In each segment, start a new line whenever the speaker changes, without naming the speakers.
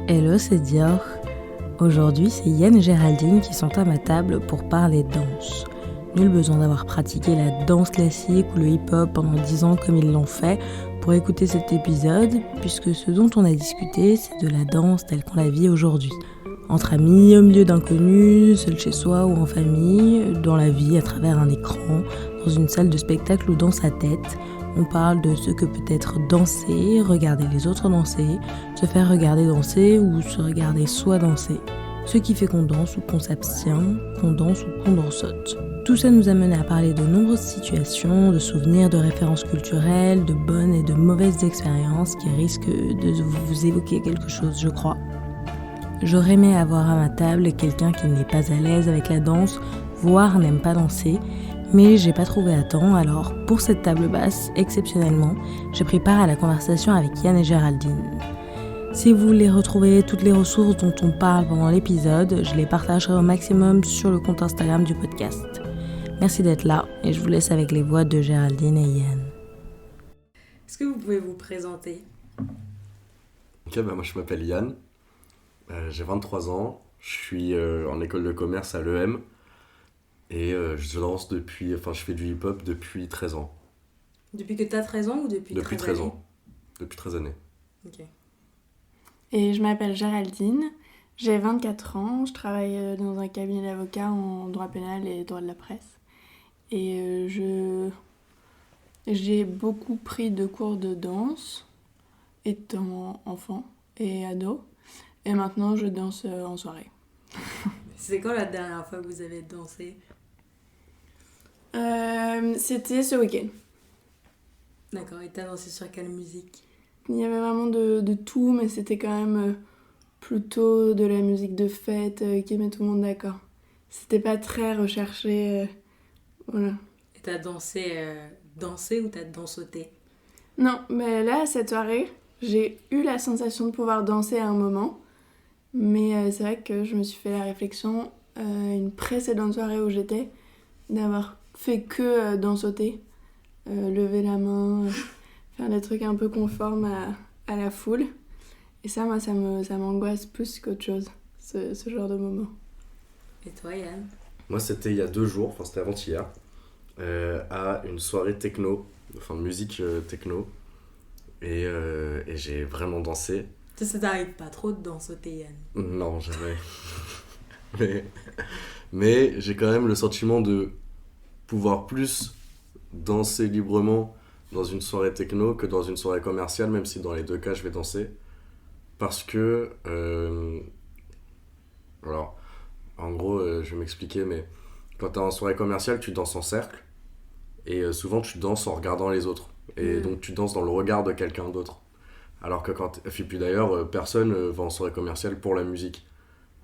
Hello, c'est Dior. Aujourd'hui, c'est Yann et Géraldine qui sont à ma table pour parler danse. Nul besoin d'avoir pratiqué la danse classique ou le hip-hop pendant 10 ans comme ils l'ont fait pour écouter cet épisode, puisque ce dont on a discuté, c'est de la danse telle qu'on la vit aujourd'hui. Entre amis, au milieu d'inconnus, seul chez soi ou en famille, dans la vie à travers un écran, dans une salle de spectacle ou dans sa tête. On parle de ce que peut être danser, regarder les autres danser, se faire regarder danser ou se regarder soi danser. Ce qui fait qu'on danse ou qu'on s'abstient, qu'on danse ou qu'on dansote. Tout ça nous a mené à parler de nombreuses situations, de souvenirs, de références culturelles, de bonnes et de mauvaises expériences qui risquent de vous évoquer quelque chose, je crois. J'aurais aimé avoir à ma table quelqu'un qui n'est pas à l'aise avec la danse, voire n'aime pas danser, mais j'ai pas trouvé à temps, alors pour cette table basse, exceptionnellement, j'ai pris part à la conversation avec Yann et Géraldine. Si vous voulez retrouver toutes les ressources dont on parle pendant l'épisode, je les partagerai au maximum sur le compte Instagram du podcast. Merci d'être là et je vous laisse avec les voix de Géraldine et Yann. Est-ce que vous pouvez vous présenter ?
Ok, moi je m'appelle Yann, j'ai 23 ans, je suis en école de commerce à l'EM et je danse je fais du hip-hop depuis 13 ans.
Depuis que tu as 13 ans ou depuis
13 ans. Depuis 13 années.
Ok.
Et je m'appelle Géraldine, j'ai 24 ans, je travaille dans un cabinet d'avocats en droit pénal et droit de la presse. Et j'ai beaucoup pris de cours de danse étant enfant et ado. Et maintenant, je danse en soirée.
C'est quand la dernière fois que vous avez dansé ?
C'était ce week-end.
D'accord, et t'as dansé sur quelle musique ?
Il y avait vraiment de tout, mais c'était quand même plutôt de la musique de fête qui met tout le monde d'accord. C'était pas très recherché, voilà.
Et t'as dansé ou t'as dansoté ?
Non, mais là, à cette soirée, j'ai eu la sensation de pouvoir danser à un moment. Mais c'est vrai que je me suis fait la réflexion, une précédente soirée où j'étais, d'avoir fait que dansoter, lever la main, faire des trucs un peu conformes à la foule. Et ça, moi, ça m'angoisse plus qu'autre chose, ce genre de moment.
Et toi, Yann ?
Moi c'était il y a 2 jours, c'était avant-hier, à une soirée techno, musique techno, et j'ai vraiment dansé.
Ça t'arrive pas trop de dansoter, Yann ?
Non, jamais. mais j'ai quand même le sentiment de pouvoir plus danser librement dans une soirée techno que dans une soirée commerciale, même si dans les 2 cas je vais danser. Parce que... alors, en gros, je vais m'expliquer, mais quand t'es en soirée commerciale, tu danses en cercle. Et souvent, tu danses en regardant les autres. Et donc, tu danses dans le regard de quelqu'un d'autre. Alors que et puis d'ailleurs, personne va en soirée commerciale pour la musique.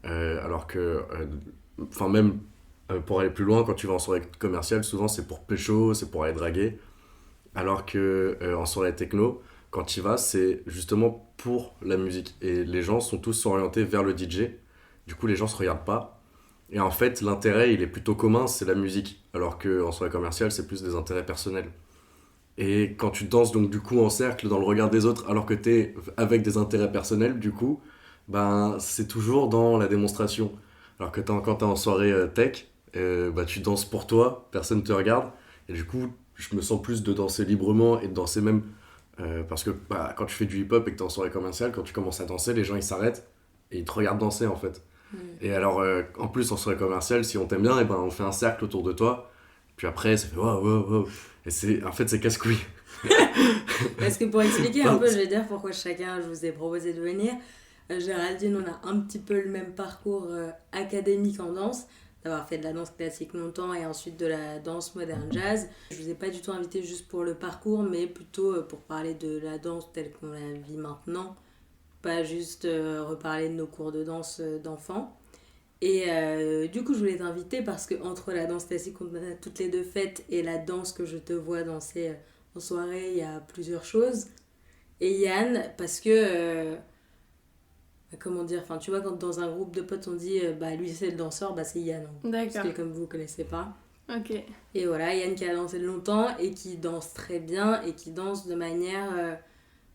Alors que... même pour aller plus loin, quand tu vas en soirée commerciale, souvent c'est pour pécho, c'est pour aller draguer. Alors que en soirée techno, quand tu y vas, c'est justement pour la musique. Et les gens sont tous orientés vers le DJ. Du coup, les gens se regardent pas. Et en fait, l'intérêt, il est plutôt commun, c'est la musique. Alors qu'en soirée commerciale, c'est plus des intérêts personnels. Et quand tu danses donc du coup en cercle dans le regard des autres, alors que t'es avec des intérêts personnels, du coup, c'est toujours dans la démonstration. Alors que quand t'es en soirée tech, tu danses pour toi, personne te regarde. Et du coup, je me sens plus de danser librement et de danser même... parce que quand tu fais du hip-hop et que t'es en soirée commerciale, quand tu commences à danser, les gens ils s'arrêtent et ils te regardent danser en fait. Et alors, en plus en soirée commerciale, si on t'aime bien, on fait un cercle autour de toi. Puis après, ça fait wow. Et c'est casse-couille.
Parce que pour expliquer un peu, je vais dire pourquoi je vous ai proposé de venir. Géraldine, on a un petit peu le même parcours académique en danse, d'avoir fait de la danse classique longtemps et ensuite de la danse moderne jazz. Je vous ai pas du tout invité juste pour le parcours, mais plutôt pour parler de la danse telle qu'on la vit maintenant, pas juste reparler de nos cours de danse d'enfants. Et du coup, je voulais t'inviter parce que entre la danse classique qu'on a toutes les 2 faites et la danse que je te vois danser en soirée, il y a plusieurs choses. Et Yann, parce que... comment dire, tu vois, quand dans un groupe de potes on dit lui c'est le danseur, c'est Yann.
D'accord.
Parce que comme vous connaissez pas.
Ok.
Et voilà, Yann qui a dansé longtemps et qui danse très bien et qui danse de manière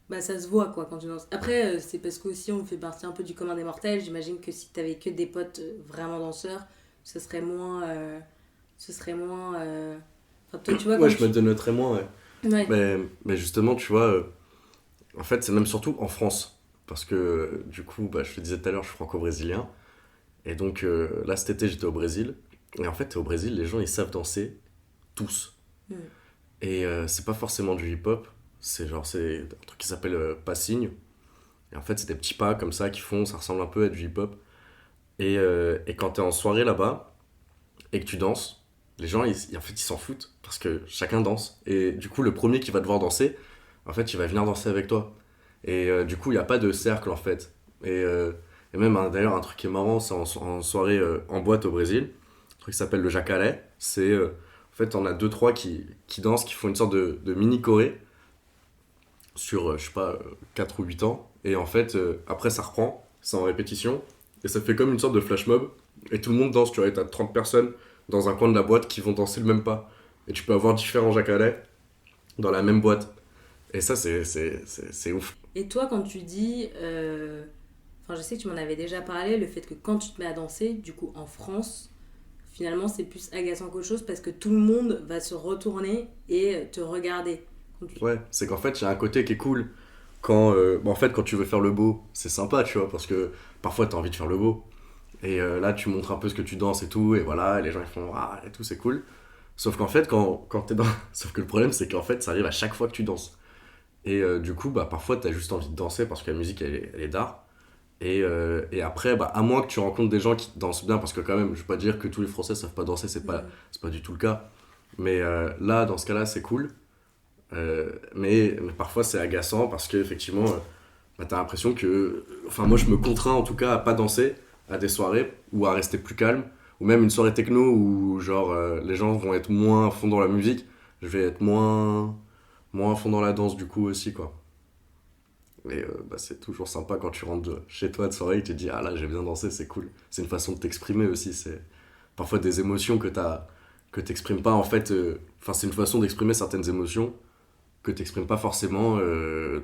bah ça se voit quoi quand tu danses. Après c'est parce qu'aussi on fait partie un peu du commun des mortels. J'imagine que si t'avais que des potes vraiment danseurs, ce serait moins enfin toi tu vois
Ouais,
quand
je me dénoterais moins, ouais.
ouais.
Mais justement, tu vois, en fait, c'est même surtout en France. Parce que, du coup, bah, je te disais tout à l'heure, je suis franco-brésilien. Et donc, là, cet été, j'étais au Brésil. Et en fait, au Brésil, les gens, ils savent danser tous.
Mm.
Et c'est pas forcément du hip-hop. C'est un truc qui s'appelle passinho. Et en fait, c'est des petits pas comme ça qui font, ça ressemble un peu à du hip-hop. Et quand t'es en soirée là-bas et que tu danses, les gens, en fait, ils s'en foutent parce que chacun danse. Et du coup, le premier qui va devoir danser, en fait, il va venir danser avec toi. Et du coup, il n'y a pas de cercle en fait. Et même, hein, d'ailleurs, un truc qui est marrant, c'est en soirée en boîte au Brésil, un truc qui s'appelle le jacaré. C'est en fait, on a deux, trois qui dansent, qui font une sorte de mini-choré sur, je sais pas, 4 ou 8 ans. Et en fait, après, ça reprend, c'est en répétition. Et ça fait comme une sorte de flash mob. Et tout le monde danse, tu vois, et t'as 30 personnes dans un coin de la boîte qui vont danser le même pas. Et tu peux avoir différents jacarés dans la même boîte. Et ça, c'est ouf.
Et toi quand tu dis enfin je sais que tu m'en avais déjà parlé, le fait que quand tu te mets à danser, du coup en France, finalement c'est plus agaçant qu'autre chose parce que tout le monde va se retourner et te regarder.
Ouais, c'est qu'en fait, il y a un côté qui est cool. En fait, quand tu veux faire le beau, c'est sympa, tu vois, parce que parfois, t'as envie de faire le beau. Et là, tu montres un peu ce que tu danses et tout, et voilà, et les gens ils font ah et tout, c'est cool. Sauf qu'en fait, quand t'es dans. Sauf que le problème, c'est qu'en fait, ça arrive à chaque fois que tu danses. Et du coup, bah, parfois, t'as juste envie de danser parce que la musique, elle est d'art. Et après, bah, à moins que tu rencontres des gens qui dansent bien, parce que quand même, je vais pas dire que tous les Français savent pas danser, c'est pas du tout le cas. Mais là, dans ce cas-là, c'est cool. Mais parfois c'est agaçant parce qu'effectivement, bah, t'as l'impression que. Enfin, moi je me contrains en tout cas à pas danser à des soirées ou à rester plus calme. Ou même une soirée techno où genre les gens vont être moins à fond dans la musique, je vais être moins à fond dans la danse du coup aussi quoi. Et bah, c'est toujours sympa quand tu rentres chez toi de soirée et tu te dis ah là j'ai bien dansé, c'est cool. C'est une façon de t'exprimer aussi. C'est parfois des émotions que t'exprimes pas en fait. Enfin, c'est une façon d'exprimer certaines émotions que tu n'exprimes pas forcément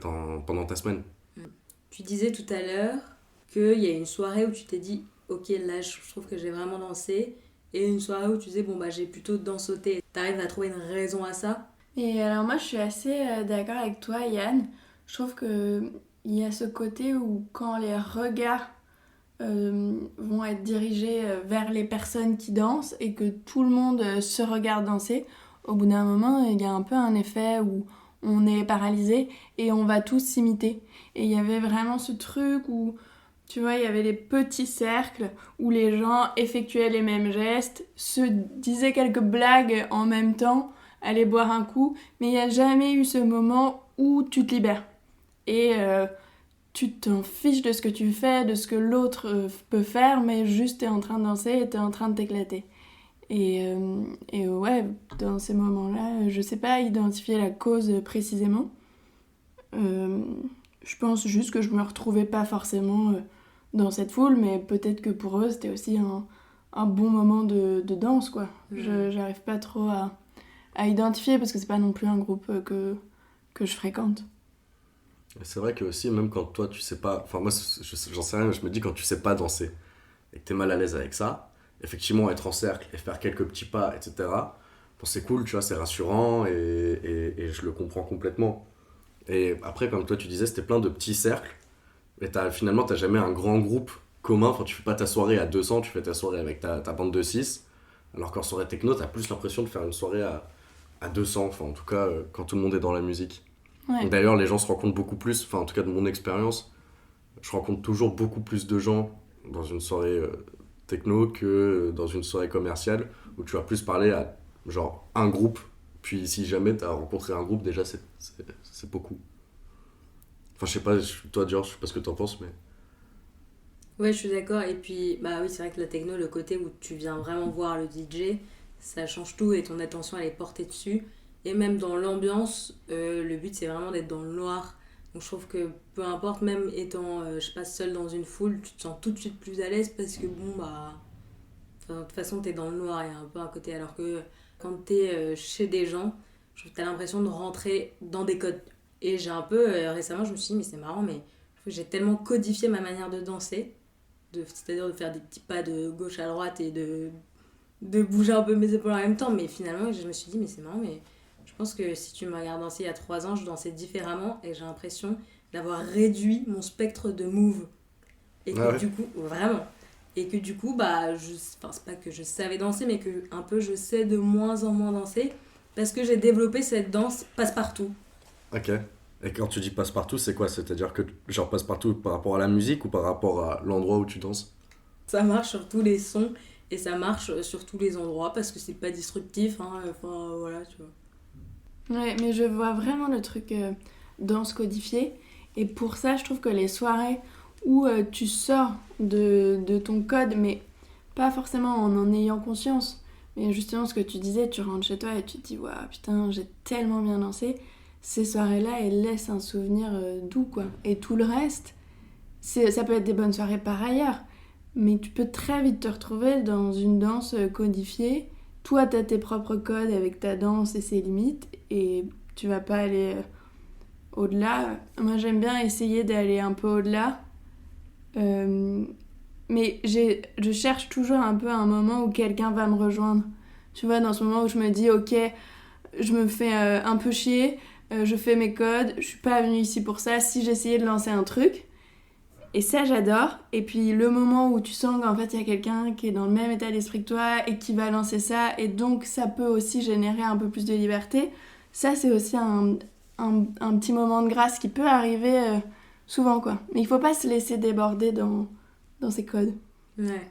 pendant ta semaine.
Tu disais tout à l'heure qu'il y a une soirée où tu t'es dit ok là je trouve que j'ai vraiment dansé et une soirée où tu disais bon bah j'ai plutôt dansauté. T'arrives à trouver une raison à ça?
Et alors moi je suis assez d'accord avec toi Yann. Je trouve que il y a ce côté où quand les regards vont être dirigés vers les personnes qui dansent et que tout le monde se regarde danser, au bout d'un moment il y a un peu un effet où on est paralysé et on va tous s'imiter. Et il y avait vraiment ce truc où tu vois, il y avait des petits cercles où les gens effectuaient les mêmes gestes, se disaient quelques blagues en même temps, allaient boire un coup, mais il n'y a jamais eu ce moment où tu te libères. Et tu t'en fiches de ce que tu fais, de ce que l'autre peut faire, mais juste t'es en train de danser et t'es en train de t'éclater. Et ouais, dans ces moments-là, je sais pas identifier la cause précisément. Je pense juste que je me retrouvais pas forcément dans cette foule, mais peut-être que pour eux c'était aussi un bon moment de danse quoi. J'arrive pas trop à identifier parce que c'est pas non plus un groupe que je fréquente.
Et c'est vrai que aussi, même quand toi tu sais pas. Enfin, moi j'en sais rien, mais je me dis quand tu sais pas danser et que t'es mal à l'aise avec ça, effectivement être en cercle et faire quelques petits pas, etc. Bon, c'est cool, tu vois, c'est rassurant et je le comprends complètement. Et après, comme toi tu disais, c'était plein de petits cercles. Et finalement, t'as jamais un grand groupe commun. Enfin, tu fais pas ta soirée à 200, tu fais ta soirée avec ta bande de 6. Alors qu'en soirée techno, t'as plus l'impression de faire une soirée à 200. Enfin, en tout cas, quand tout le monde est dans la musique.
Ouais.
D'ailleurs, les gens se rencontrent beaucoup plus. Enfin, en tout cas, de mon expérience, je rencontre toujours beaucoup plus de gens dans une soirée techno que dans une soirée commerciale où tu vas plus parler à genre un groupe. Puis si jamais t'as rencontré un groupe, déjà, c'est beaucoup. Enfin, je sais pas, toi, George, je sais pas ce que t'en penses, mais.
Ouais, je suis d'accord. Et puis, bah oui, c'est vrai que la techno, le côté où tu viens vraiment voir le DJ, ça change tout et ton attention, elle est portée dessus. Et même dans l'ambiance, le but, c'est vraiment d'être dans le noir. Donc, je trouve que peu importe, même étant, je sais pas, seul dans une foule, tu te sens tout de suite plus à l'aise parce que, bon, bah. Enfin, de toute façon, t'es dans le noir, il y a un peu un côté. Alors que quand t'es chez des gens, je trouve que t'as l'impression de rentrer dans des codes. Et j'ai un peu, récemment, je me suis dit, mais c'est marrant, mais j'ai tellement codifié ma manière de danser, c'est-à-dire de faire des petits pas de gauche à droite et de bouger un peu mes épaules en même temps. Mais finalement, je me suis dit, mais c'est marrant, mais je pense que si tu me regardes danser il y a 3 ans, je dansais différemment et j'ai l'impression d'avoir réduit mon spectre de move. Et que du coup, vraiment. Et que du coup, c'est pas que je savais danser, mais que un peu je sais de moins en moins danser parce que j'ai développé cette danse passe-partout.
Ok. Et quand tu dis passe-partout, c'est quoi? C'est-à-dire que genre passe-partout par rapport à la musique ou par rapport à l'endroit où tu danses?
Ça marche sur tous les sons et ça marche sur tous les endroits parce que c'est pas disruptif, hein. Enfin voilà, tu vois.
Ouais, mais je vois vraiment le truc danse codifiée. Et pour ça, je trouve que les soirées où tu sors de ton code, mais pas forcément en ayant conscience, mais justement ce que tu disais, tu rentres chez toi et tu te dis « Waouh, putain, j'ai tellement bien dansé », ces soirées-là, elles laissent un souvenir doux, quoi. Et tout le reste, ça peut être des bonnes soirées par ailleurs, mais tu peux très vite te retrouver dans une danse codifiée. Toi, t'as tes propres codes avec ta danse et ses limites, et tu vas pas aller au-delà. Moi, j'aime bien essayer d'aller un peu au-delà, mais je cherche toujours un peu un moment où quelqu'un va me rejoindre. Tu vois, dans ce moment où je me dis, ok, je me fais un peu chier, je fais mes codes, je suis pas venue ici pour ça, si j'essayais de lancer un truc. Et ça, j'adore. Et puis le moment où tu sens qu'en fait, il y a quelqu'un qui est dans le même état d'esprit que toi et qui va lancer ça, et donc ça peut aussi générer un peu plus de liberté, ça, c'est aussi un petit moment de grâce qui peut arriver souvent, quoi. Mais il faut pas se laisser déborder dans ces codes.
Ouais.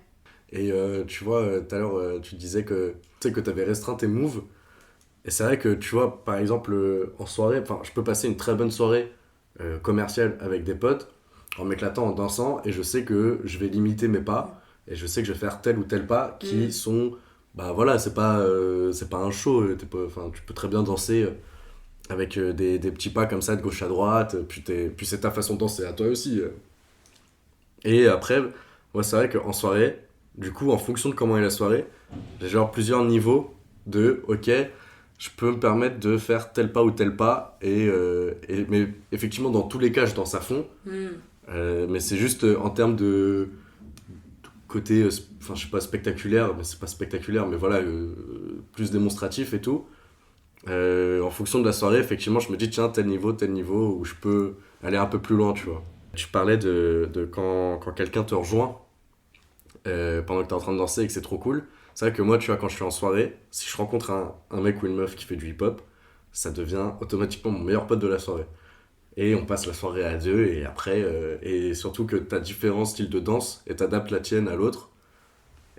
Et tu vois, tout à l'heure, tu disais que tu sais que t'avais restreint tes moves. Et c'est vrai que, tu vois, par exemple, en soirée, je peux passer une très bonne soirée commerciale avec des potes en m'éclatant, en dansant, et je sais que je vais limiter mes pas, et je sais que je vais faire tel ou tel pas qui sont... Bah voilà, c'est pas un show, tu peux très bien danser avec des petits pas comme ça de gauche à droite, puis c'est ta façon de danser à toi aussi. Et après, moi c'est vrai qu'en soirée, du coup, en fonction de comment est la soirée, j'ai genre plusieurs niveaux de, ok, je peux me permettre de faire tel pas ou tel pas, mais effectivement, dans tous les cas, je danse à fond. Mais c'est juste en termes de côté, je sais pas, spectaculaire, mais c'est pas spectaculaire, mais voilà, plus démonstratif et tout. En fonction de la soirée, effectivement, je me dis, tiens, tel niveau, où je peux aller un peu plus loin, tu vois. Tu parlais de quand quelqu'un te rejoint pendant que t'es en train de danser et que c'est trop cool. C'est vrai que moi, tu vois, quand je suis en soirée, si je rencontre un mec ou une meuf qui fait du hip-hop, ça devient automatiquement mon meilleur pote de la soirée. Et on passe la soirée à deux, et après, et surtout que t'as différents styles de danse, et t'adaptes la tienne à l'autre,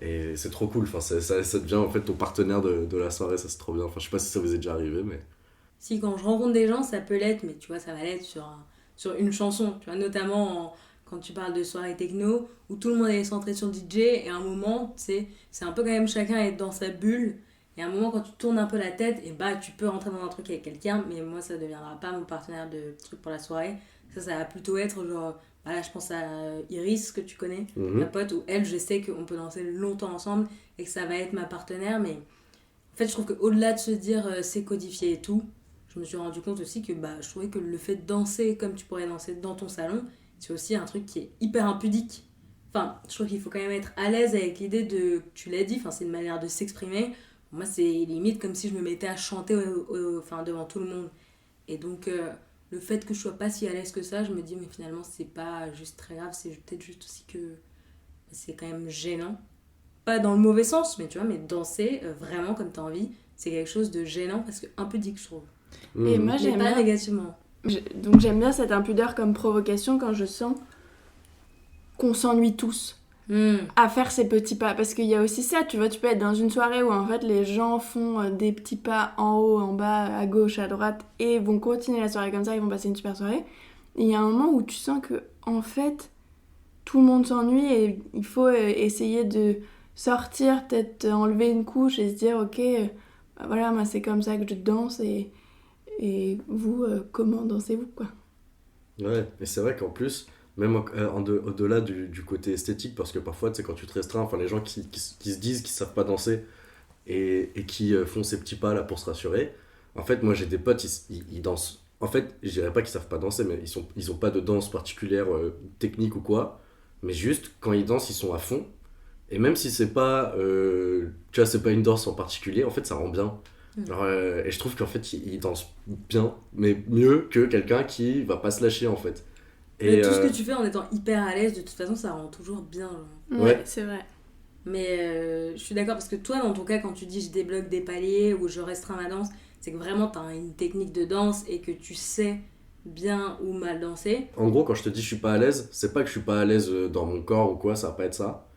et c'est trop cool, ça devient en fait ton partenaire de la soirée, ça c'est trop bien. Je sais pas si ça vous est déjà arrivé, mais...
Si, quand je rencontre des gens, ça peut l'être, mais tu vois, ça va l'être sur une chanson, tu vois, notamment quand tu parles de soirée techno, où tout le monde est centré sur le DJ, et à un moment, tu sais, c'est un peu quand même chacun être dans sa bulle. Et à un moment, quand tu tournes un peu la tête, et tu peux rentrer dans un truc avec quelqu'un, mais moi, ça ne deviendra pas mon partenaire de truc pour la soirée. Ça va plutôt être genre... Voilà, je pense à Iris, que tu connais, ma pote, où elle, je sais qu'on peut danser longtemps ensemble, et que ça va être ma partenaire, mais... En fait, je trouve qu'au-delà de se dire c'est codifié et tout, je me suis rendu compte aussi que je trouvais que le fait de danser comme tu pourrais danser dans ton salon, c'est aussi un truc qui est hyper impudique. Enfin, je trouve qu'il faut quand même être à l'aise avec l'idée de... Tu l'as dit, c'est une manière de s'exprimer. Moi, c'est limite comme si je me mettais à chanter devant tout le monde. Et donc, le fait que je sois pas si à l'aise que ça, je me dis, mais finalement, c'est pas juste très grave, c'est peut-être juste aussi que c'est quand même gênant. Pas dans le mauvais sens, mais tu vois, mais danser vraiment comme t'as envie, c'est quelque chose de gênant parce que impudique, je trouve.
Et moi,
j'aime pas négativement.
Donc, j'aime bien cette impudeur comme provocation quand je sens qu'on s'ennuie tous. À faire ces petits pas, parce qu'il y a aussi ça, tu vois, tu peux être dans une soirée où en fait les gens font des petits pas en haut, en bas, à gauche, à droite, et vont continuer la soirée comme ça, ils vont passer une super soirée, et il y a un moment où tu sens que en fait tout le monde s'ennuie et il faut essayer de sortir, peut-être enlever une couche et se dire ok, voilà, moi c'est comme ça que je danse, et vous, comment dansez-vous, quoi.
Ouais, et c'est vrai qu'en plus, même au-delà du côté esthétique, parce que parfois, tu sais, quand tu te restreins, les gens qui se disent qu'ils savent pas danser et qui font ces petits pas là pour se rassurer, en fait, moi j'ai des potes, ils dansent En fait, je dirais pas qu'ils savent pas danser, mais ils ont pas de danse particulière, technique ou quoi. Mais juste, quand ils dansent, ils sont à fond. Et même si c'est pas, tu vois, c'est pas une danse en particulier, en fait, ça rend bien. Genre, et je trouve qu'en fait, ils dansent bien, mais mieux que quelqu'un qui va pas se lâcher, en fait.
Mais tout ce que tu fais en étant hyper à l'aise, de toute façon, ça rend toujours bien. Genre.
Ouais, c'est vrai.
Mais je suis d'accord, parce que toi, dans ton cas, quand tu dis je débloque des paliers ou je restreins ma danse, c'est que vraiment t'as une technique de danse et que tu sais bien ou mal danser.
En gros, quand je te dis je suis pas à l'aise, c'est pas que je suis pas à l'aise dans mon corps ou quoi, ça va pas être ça.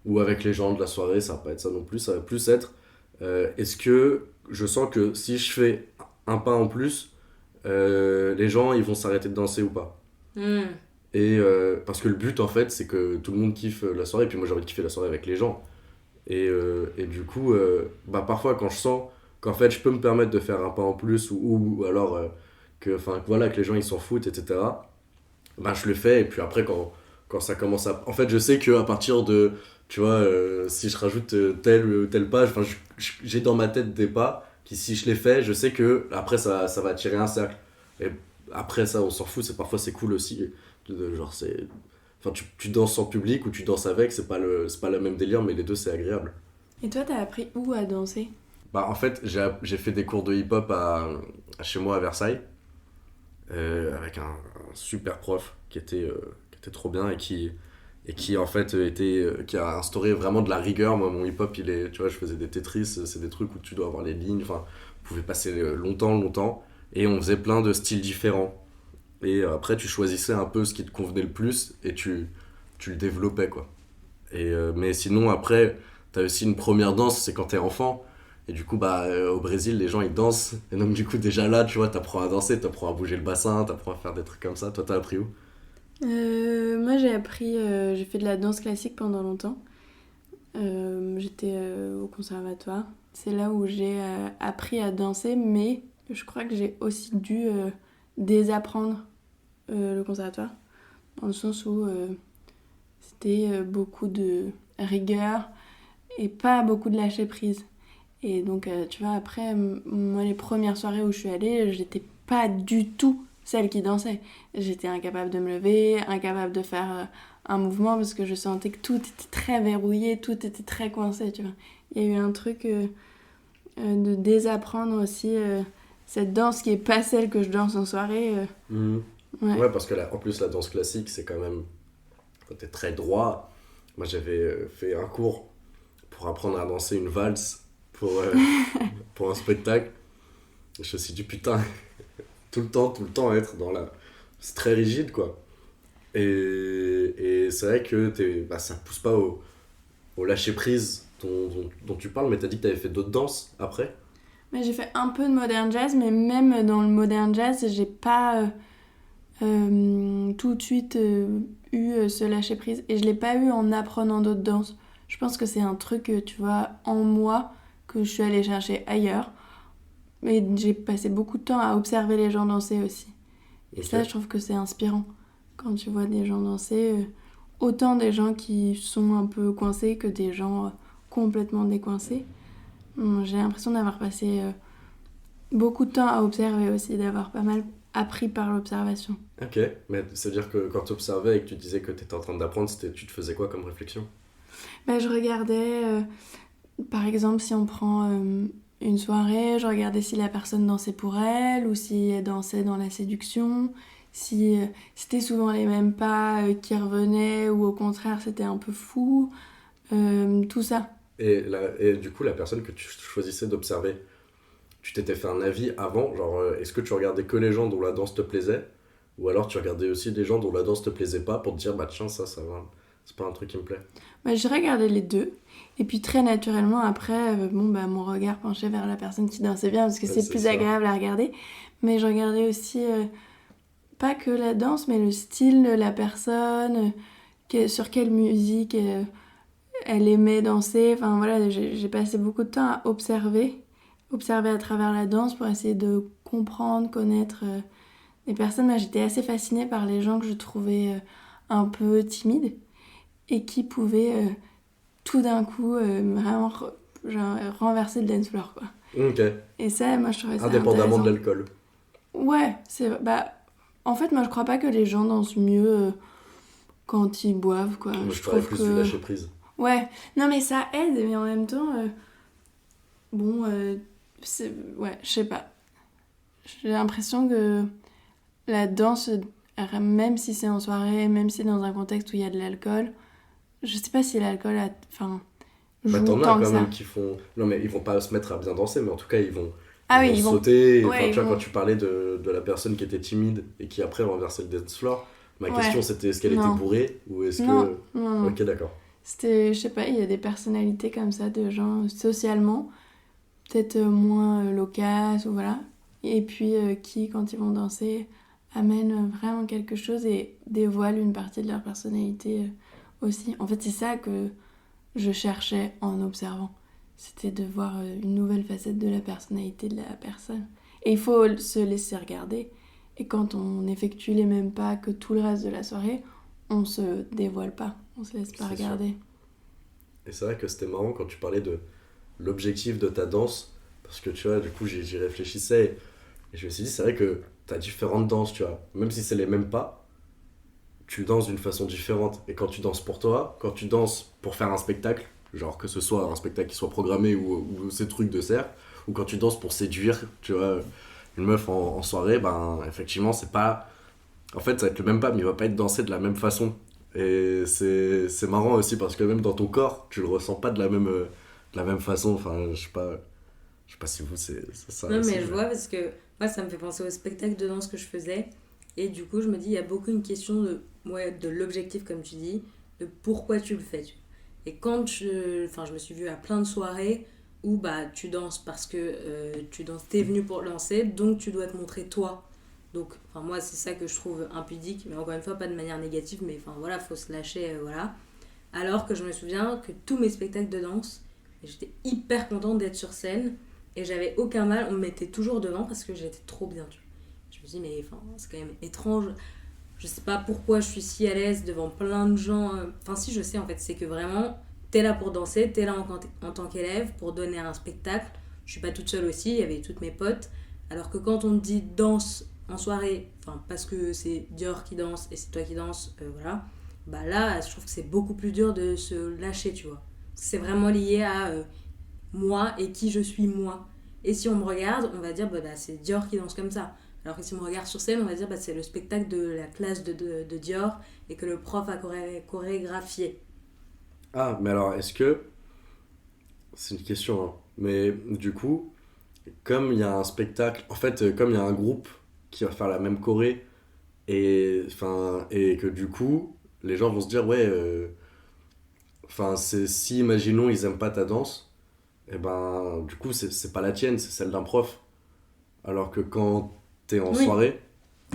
Ou avec les gens de la soirée, ça va pas être ça non plus. Ça va plus être est-ce que je sens que si je fais un pas en plus, les gens ils vont s'arrêter de danser ou pas. Et parce que le but en fait, c'est que tout le monde kiffe la soirée, et puis moi j'ai envie de kiffer la soirée avec les gens. Et du coup, bah, parfois quand je sens qu'en fait je peux me permettre de faire un pas en plus, ou alors voilà, que les gens ils s'en foutent, etc. Bah, je le fais, et puis après quand ça commence à... En fait, je sais qu'à partir de, tu vois, si je rajoute tel ou tel pas, j'ai dans ma tête des pas qui, si je les fais, je sais que après ça va tirer un cercle. Et après ça, on s'en fout, parfois c'est cool aussi. Genre, c'est... Enfin, tu danses en public ou tu danses avec, c'est pas le même délire, mais les deux c'est agréable.
Et toi, t'as appris où à danser ?
Bah, en fait, j'ai fait des cours de hip-hop chez moi à Versailles, avec un super prof qui était trop bien, et qui en fait qui a instauré vraiment de la rigueur. Moi, mon hip-hop, tu vois, je faisais des Tetris, c'est des trucs où tu dois avoir les lignes, enfin, vous pouvez passer longtemps, et on faisait plein de styles différents. Et après, tu choisissais un peu ce qui te convenait le plus, et tu le développais, quoi. Mais sinon, après, t'as aussi une première danse, c'est quand t'es enfant. Et du coup, bah, au Brésil, les gens ils dansent. Et donc, du coup, déjà là, tu vois, t'apprends à danser, t'apprends à bouger le bassin, t'apprends à faire des trucs comme ça. Toi, t'as appris où ?
Moi, j'ai fait de la danse classique pendant longtemps. J'étais au conservatoire. C'est là où j'ai appris à danser, mais je crois que j'ai aussi dû désapprendre le conservatoire. Dans le sens où c'était beaucoup de rigueur et pas beaucoup de lâcher prise. Et donc, tu vois, après, moi, les premières soirées où je suis allée, j'étais pas du tout celle qui dansait. J'étais incapable de me lever, incapable de faire un mouvement parce que je sentais que tout était très verrouillé, tout était très coincé, tu vois. Il y a eu un truc de désapprendre aussi cette danse qui est pas celle que je danse en soirée.
Ouais, parce que en plus, la danse classique, c'est quand même... Quand t'es très droit. Moi, j'avais fait un cours pour apprendre à danser une valse pour un spectacle. Je me suis dit, putain, tout le temps être dans la... C'est très rigide, quoi. Et c'est vrai que ça pousse pas au lâcher-prise dont tu parles, mais t'as dit que t'avais fait d'autres danses après ?
Mais j'ai fait un peu de modern jazz, mais même dans le modern jazz, j'ai pas tout de suite eu ce lâcher-prise. Et je l'ai pas eu en apprenant d'autres danses. Je pense que c'est un truc, tu vois, en moi, que je suis allée chercher ailleurs. Et j'ai passé beaucoup de temps à observer les gens danser aussi. Et ça, je trouve que c'est inspirant. Quand tu vois des gens danser, autant des gens qui sont un peu coincés que des gens complètement décoincés. J'ai l'impression d'avoir passé beaucoup de temps à observer aussi, d'avoir pas mal appris par l'observation.
Ok, mais c'est-à-dire que quand tu observais et que tu disais que tu étais en train d'apprendre, tu te faisais quoi comme réflexion ?
Je regardais, par exemple, si on prend une soirée, je regardais si la personne dansait pour elle ou si elle dansait dans la séduction, si c'était souvent les mêmes pas qui revenaient ou au contraire c'était un peu fou, tout ça.
Et du coup, la personne que tu choisissais d'observer, tu t'étais fait un avis avant, genre est-ce que tu regardais que les gens dont la danse te plaisait, ou alors tu regardais aussi des gens dont la danse te plaisait pas pour te dire bah tiens ça va, c'est pas un truc qui me plaît.
J'ai regardé les deux, et puis très naturellement après mon regard penchait vers la personne qui dansait bien parce que c'est plus agréable à regarder, mais je regardais aussi pas que la danse mais le style de la personne, sur quelle musique elle aimait danser. Enfin voilà, j'ai passé beaucoup de temps à observer à travers la danse pour essayer de comprendre, connaître les personnes. Moi, j'étais assez fascinée par les gens que je trouvais un peu timides et qui pouvaient tout d'un coup vraiment renverser le dance floor, quoi.
Ok.
Et ça, moi, je trouvais ça
indépendamment
intéressant.
de l'alcool.
Ouais, en fait, moi je crois pas que les gens dansent mieux quand ils boivent, quoi.
Moi, je parlais plus du lâcher prise.
Ouais, non mais ça aide, mais en même temps, ouais, je sais pas. J'ai l'impression que la danse, même si c'est en soirée, même si c'est dans un contexte où il y a de l'alcool, je sais pas si l'alcool joue
T'en as
tant que
quand
ça.
même qui font... Non, mais ils vont pas se mettre à bien danser, mais en tout cas, ils vont
Ils vont...
sauter.
Ouais,
Enfin, tu vois, quand tu parlais de la personne qui était timide et qui après renversait le dance floor, ma question c'était est-ce qu'elle était bourrée ou est-ce que...
Non.
Ok, d'accord.
C'était, je sais pas, il y a des personnalités comme ça, de gens socialement, peut-être moins loquaces, ou voilà. Et puis qui, quand ils vont danser, amènent vraiment quelque chose et dévoilent une partie de leur personnalité aussi. En fait, c'est ça que je cherchais en observant. C'était de voir une nouvelle facette de la personnalité de la personne. Et il faut se laisser regarder. Et quand on effectue les mêmes pas que tout le reste de la soirée, on se dévoile pas, on se laisse pas regarder.
Sûr. Et c'est vrai que c'était marrant quand tu parlais de l'objectif de ta danse, parce que tu vois, du coup, j'y réfléchissais et je me suis dit, c'est vrai que t'as différentes danses, tu vois. Même si c'est les mêmes pas, tu danses d'une façon différente. Et quand tu danses pour toi, quand tu danses pour faire un spectacle, genre que ce soit un spectacle qui soit programmé ou ces trucs de cercle, ou quand tu danses pour séduire, tu vois, une meuf en soirée, ben effectivement, c'est pas. En fait, ça va être le même pas, mais il va pas être dansé de la même façon. Et c'est marrant aussi parce que même dans ton corps, tu le ressens pas de la même façon. Enfin, je sais pas si vous, c'est ça.
Non,
aussi,
mais je vois parce que moi, ça me fait penser au spectacle de danse que je faisais. Et du coup, je me dis, il y a beaucoup une question de l'objectif, comme tu dis, de pourquoi tu le fais. Et quand je me suis vue à plein de soirées où bah, tu danses parce que t'es venu pour danser, donc tu dois te montrer toi. Donc, moi, c'est ça que je trouve impudique, mais encore une fois, pas de manière négative, mais voilà, faut se lâcher, voilà. Alors que je me souviens que tous mes spectacles de danse, j'étais hyper contente d'être sur scène et j'avais aucun mal, on me mettait toujours devant parce que j'étais trop bien, tu vois. Je me dis, mais c'est quand même étrange. Je sais pas pourquoi je suis si à l'aise devant plein de gens. Si, je sais en fait, c'est que vraiment, t'es là pour danser, t'es là en tant qu'élève pour donner un spectacle. Je suis pas toute seule aussi, il y avait toutes mes potes. Alors que quand on te dit danse en soirée, parce que c'est Dior qui danse et c'est toi qui danses, voilà, bah là, je trouve que c'est beaucoup plus dur de se lâcher, tu vois. C'est vraiment lié à moi et qui je suis moi. Et si on me regarde, on va dire bah, c'est Dior qui danse comme ça. Alors que si on me regarde sur scène, on va dire c'est le spectacle de la classe de Dior et que le prof a chorégraphié.
Ah, mais alors, est-ce que... C'est une question, hein. Mais du coup, comme il y a un spectacle... En fait, comme il y a un groupe qui va faire la même choré, et que du coup, les gens vont se dire, ouais... si, imaginons, ils aiment pas ta danse, et ben, du coup, c'est pas la tienne, c'est celle d'un prof. Alors que quand t'es en soirée...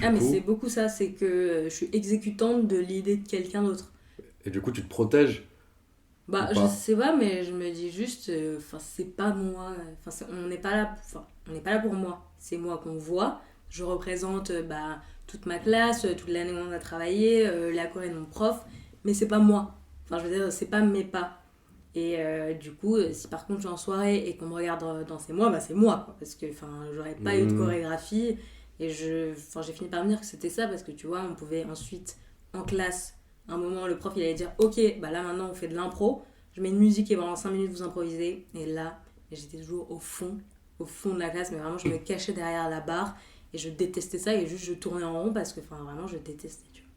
Mais c'est beaucoup ça, c'est que je suis exécutante de l'idée de quelqu'un d'autre.
Et du coup, tu te protèges.
Je sais pas, mais je me dis juste, c'est pas moi. On n'est pas là pour moi. C'est moi qu'on voit. Je représente toute ma classe, toute l'année où on a travaillé, la choré de mon prof, mais c'est pas moi. Je veux dire, c'est pas mes pas. Et du coup, si par contre je suis en soirée et qu'on me regarde danser moi, c'est moi, quoi, parce que j'aurais pas eu de chorégraphie. Et j'ai fini par me dire que c'était ça, parce que tu vois, on pouvait ensuite, en classe, à un moment, le prof il allait dire ok, là maintenant on fait de l'impro, je mets une musique et pendant 5 minutes vous improvisez. Et là, j'étais toujours au fond de la classe, mais vraiment je me cachais derrière la barre et je détestais ça et juste je tournais en rond parce que vraiment je détestais, tu vois.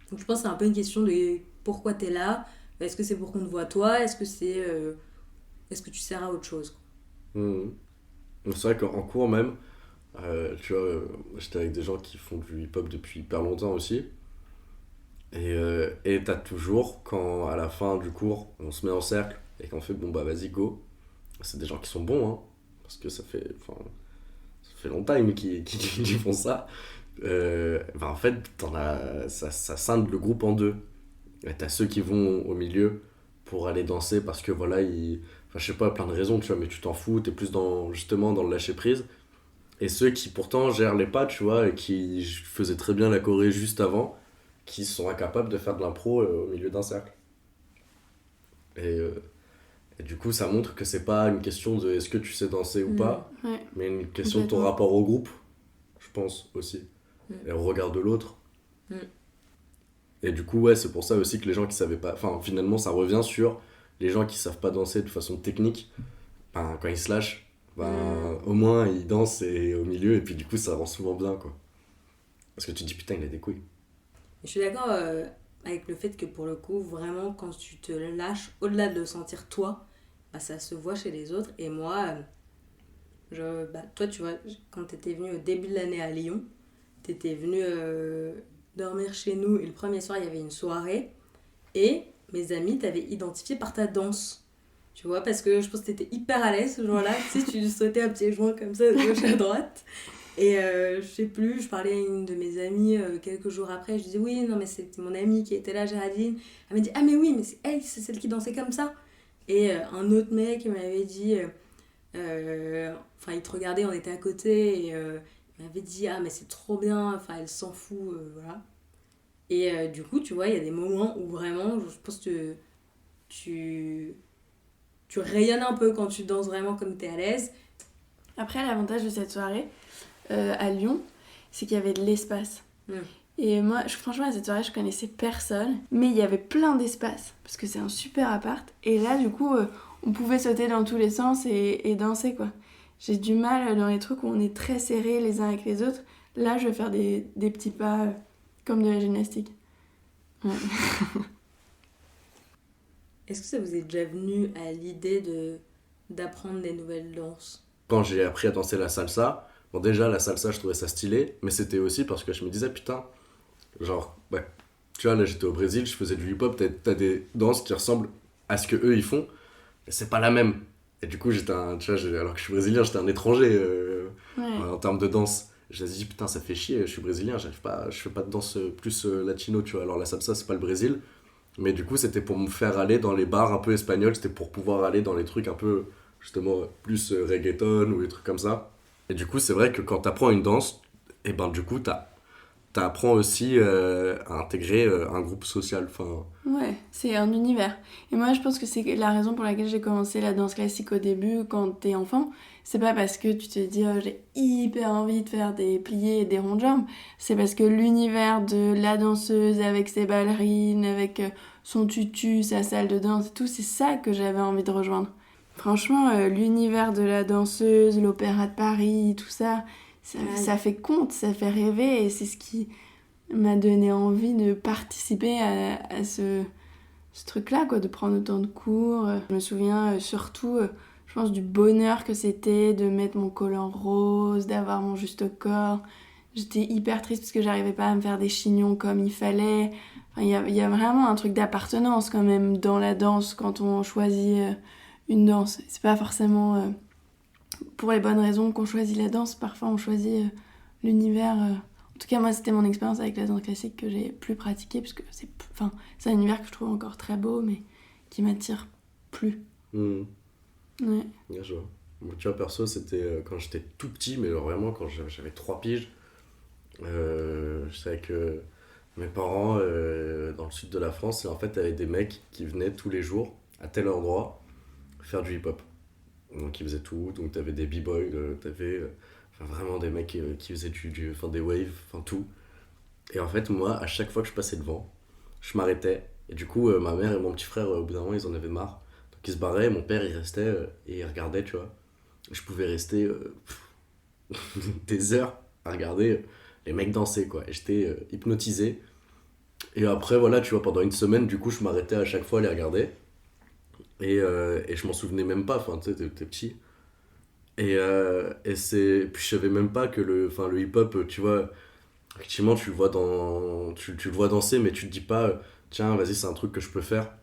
Donc je pense que c'est un peu une question de pourquoi t'es là. Est-ce que c'est pour qu'on te voit toi? Est-ce que tu sers à autre chose?
C'est vrai qu'en cours même, tu vois, j'étais avec des gens qui font du hip-hop depuis hyper longtemps aussi. Et t'as toujours, quand à la fin du cours, on se met en cercle et qu'on fait bon bah vas-y go, c'est des gens qui sont bons, hein, parce que ça fait longtemps qu'ils font ça. En fait, ça scinde le groupe en deux. Et t'as ceux qui vont au milieu pour aller danser parce que voilà, je sais pas, plein de raisons, tu vois, mais tu t'en fous, t'es plus justement dans le lâcher prise. Et ceux qui pourtant gèrent les pas, tu vois, et qui faisaient très bien la choré juste avant, qui sont incapables de faire de l'impro au milieu d'un cercle. Et du coup, ça montre que c'est pas une question de est-ce que tu sais danser ou pas, mais une question de ton rapport au groupe. pense aussi,
Mm.
et au regard de l'autre.
Mm.
Et du coup, ouais, c'est pour ça aussi que les gens qui savaient pas... Enfin, finalement, ça revient sur les gens qui savent pas danser de façon technique. Ben, quand ils se lâchent, ben, au moins, ils dansent et, au milieu, et puis du coup, ça rend souvent bien, quoi. Parce que tu te dis, putain, il a des couilles.
Je suis d'accord avec le fait que pour le coup, vraiment, quand tu te lâches, au-delà de le sentir toi, bah, ça se voit chez les autres. Et moi, toi, tu vois, quand t'étais venu au début de l'année à Lyon, t'étais venu dormir chez nous et le premier soir, il y avait une soirée. Et mes amis t'avaient identifié par ta danse. Tu vois, parce que je pense que t'étais hyper à l'aise ce jour-là. Tu sais, tu sautais à pieds joints comme ça, de gauche à droite. Et je sais plus, je parlais à une de mes amies quelques jours après, je disais oui, non mais c'était mon amie qui était là, Géraldine. Elle m'a dit ah mais oui, mais c'est elle, c'est celle qui dansait comme ça. Et un autre mec m'avait dit, enfin il te regardait, on était à côté, et il m'avait dit ah mais c'est trop bien, enfin elle s'en fout, voilà. Et du coup, tu vois, il y a des moments où vraiment, je pense que tu rayonnes un peu quand tu danses vraiment comme t'es à l'aise.
Après, l'avantage de cette soirée à Lyon, c'est qu'il y avait de l'espace.
Mm.
Et moi, franchement, à cette soirée, je connaissais personne, mais il y avait plein d'espace, parce que c'est un super appart. Et là, du coup, on pouvait sauter dans tous les sens et danser, quoi. J'ai du mal dans les trucs où on est très serrés les uns avec les autres. Là, je vais faire des petits pas comme de la gymnastique. Ouais.
Est-ce que ça vous est déjà venu à l'idée d'apprendre des nouvelles danses?
Quand j'ai appris à danser la salsa, bon, déjà, la salsa, je trouvais ça stylé, mais c'était aussi parce que je me disais, putain, genre, ouais, tu vois, là, j'étais au Brésil, je faisais du hip-hop, t'as des danses qui ressemblent à ce que eux ils font, mais c'est pas la même. Et du coup, tu vois, alors que je suis brésilien, j'étais un étranger en termes de danse. Je me suis dit, putain, ça fait chier, je suis brésilien, je fais pas de danse plus latino, tu vois. Alors la salsa, c'est pas le Brésil, mais du coup, c'était pour me faire aller dans les bars un peu espagnols, c'était pour pouvoir aller dans les trucs un peu, justement, plus reggaeton ou des trucs comme ça. Et du coup, c'est vrai que quand t'apprends une danse, et ben du coup, t'apprends aussi à intégrer un groupe social. Enfin,
Ouais, c'est un univers. Et moi, je pense que c'est la raison pour laquelle j'ai commencé la danse classique au début, quand t'es enfant. C'est pas parce que tu te dis oh, j'ai hyper envie de faire des pliés et des ronds de jambes. C'est parce que l'univers de la danseuse avec ses ballerines, avec son tutu, sa salle de danse et tout, c'est ça que j'avais envie de rejoindre. Franchement, l'univers de la danseuse, l'opéra de Paris, tout ça, ça fait conte, ça fait rêver et c'est ce qui m'a donné envie de participer à ce truc-là, quoi, de prendre autant de cours. Je me souviens surtout, je pense, du bonheur que c'était de mettre mon collant rose, d'avoir mon juste corps. J'étais hyper triste parce que j'arrivais pas à me faire des chignons comme il fallait. Enfin, il y a vraiment un truc d'appartenance quand même dans la danse quand on choisit une danse. C'est pas forcément pour les bonnes raisons qu'on choisit la danse. Parfois on choisit l'univers. En tout cas, moi, c'était mon expérience avec la danse classique que j'ai plus pratiquée, parce que c'est un univers que je trouve encore très beau, mais qui m'attire plus. Ouais.
Yeah, je vois. Moi, tu vois, perso, c'était quand j'étais tout petit, mais genre vraiment quand j'avais 3 piges. Je savais que mes parents, dans le sud de la France, en fait, avaient des mecs qui venaient tous les jours, à tel endroit, faire du hip-hop. Donc, ils faisaient tout. Donc, t'avais des b-boys, t'avais vraiment des mecs qui faisaient des waves, enfin tout. Et en fait, moi, à chaque fois que je passais devant, je m'arrêtais. Et du coup, ma mère et mon petit frère, au bout d'un moment, ils en avaient marre. Donc, ils se barraient, mon père, il restait et il regardait, tu vois. Je pouvais rester des heures à regarder les mecs danser, quoi. Et j'étais hypnotisé. Et après, voilà, tu vois, pendant une semaine, du coup, je m'arrêtais à chaque fois à les regarder. Et je m'en souvenais même pas, enfin, tu sais, t'es petit. Et puis je savais même pas que le hip-hop, tu vois, effectivement, tu le vois danser, mais tu te dis pas, tiens, vas-y, c'est un truc que je peux faire.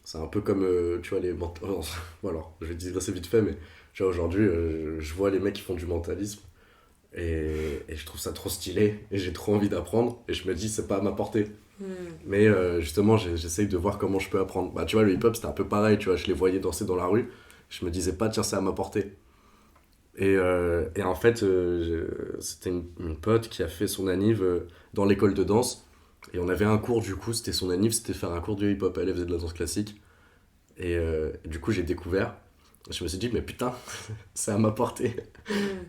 C'est un peu comme, tu vois, les voilà, je vais digresser vite fait, mais tu vois, aujourd'hui, je vois les mecs qui font du mentalisme. Et je trouve ça trop stylé, et j'ai trop envie d'apprendre, et je me dis, c'est pas à ma portée. Mais justement, j'essaye de voir comment je peux apprendre. Bah, tu vois, le hip-hop, c'était un peu pareil, tu vois, je les voyais danser dans la rue, je me disais pas, tiens, c'est à ma portée. Et en fait, c'était une pote qui a fait son anniv dans l'école de danse. Et on avait un cours, du coup, c'était son anniv, c'était faire un cours de hip-hop. Elle faisait de la danse classique. Et du coup, j'ai découvert. Je me suis dit, mais putain, c'est à ma portée.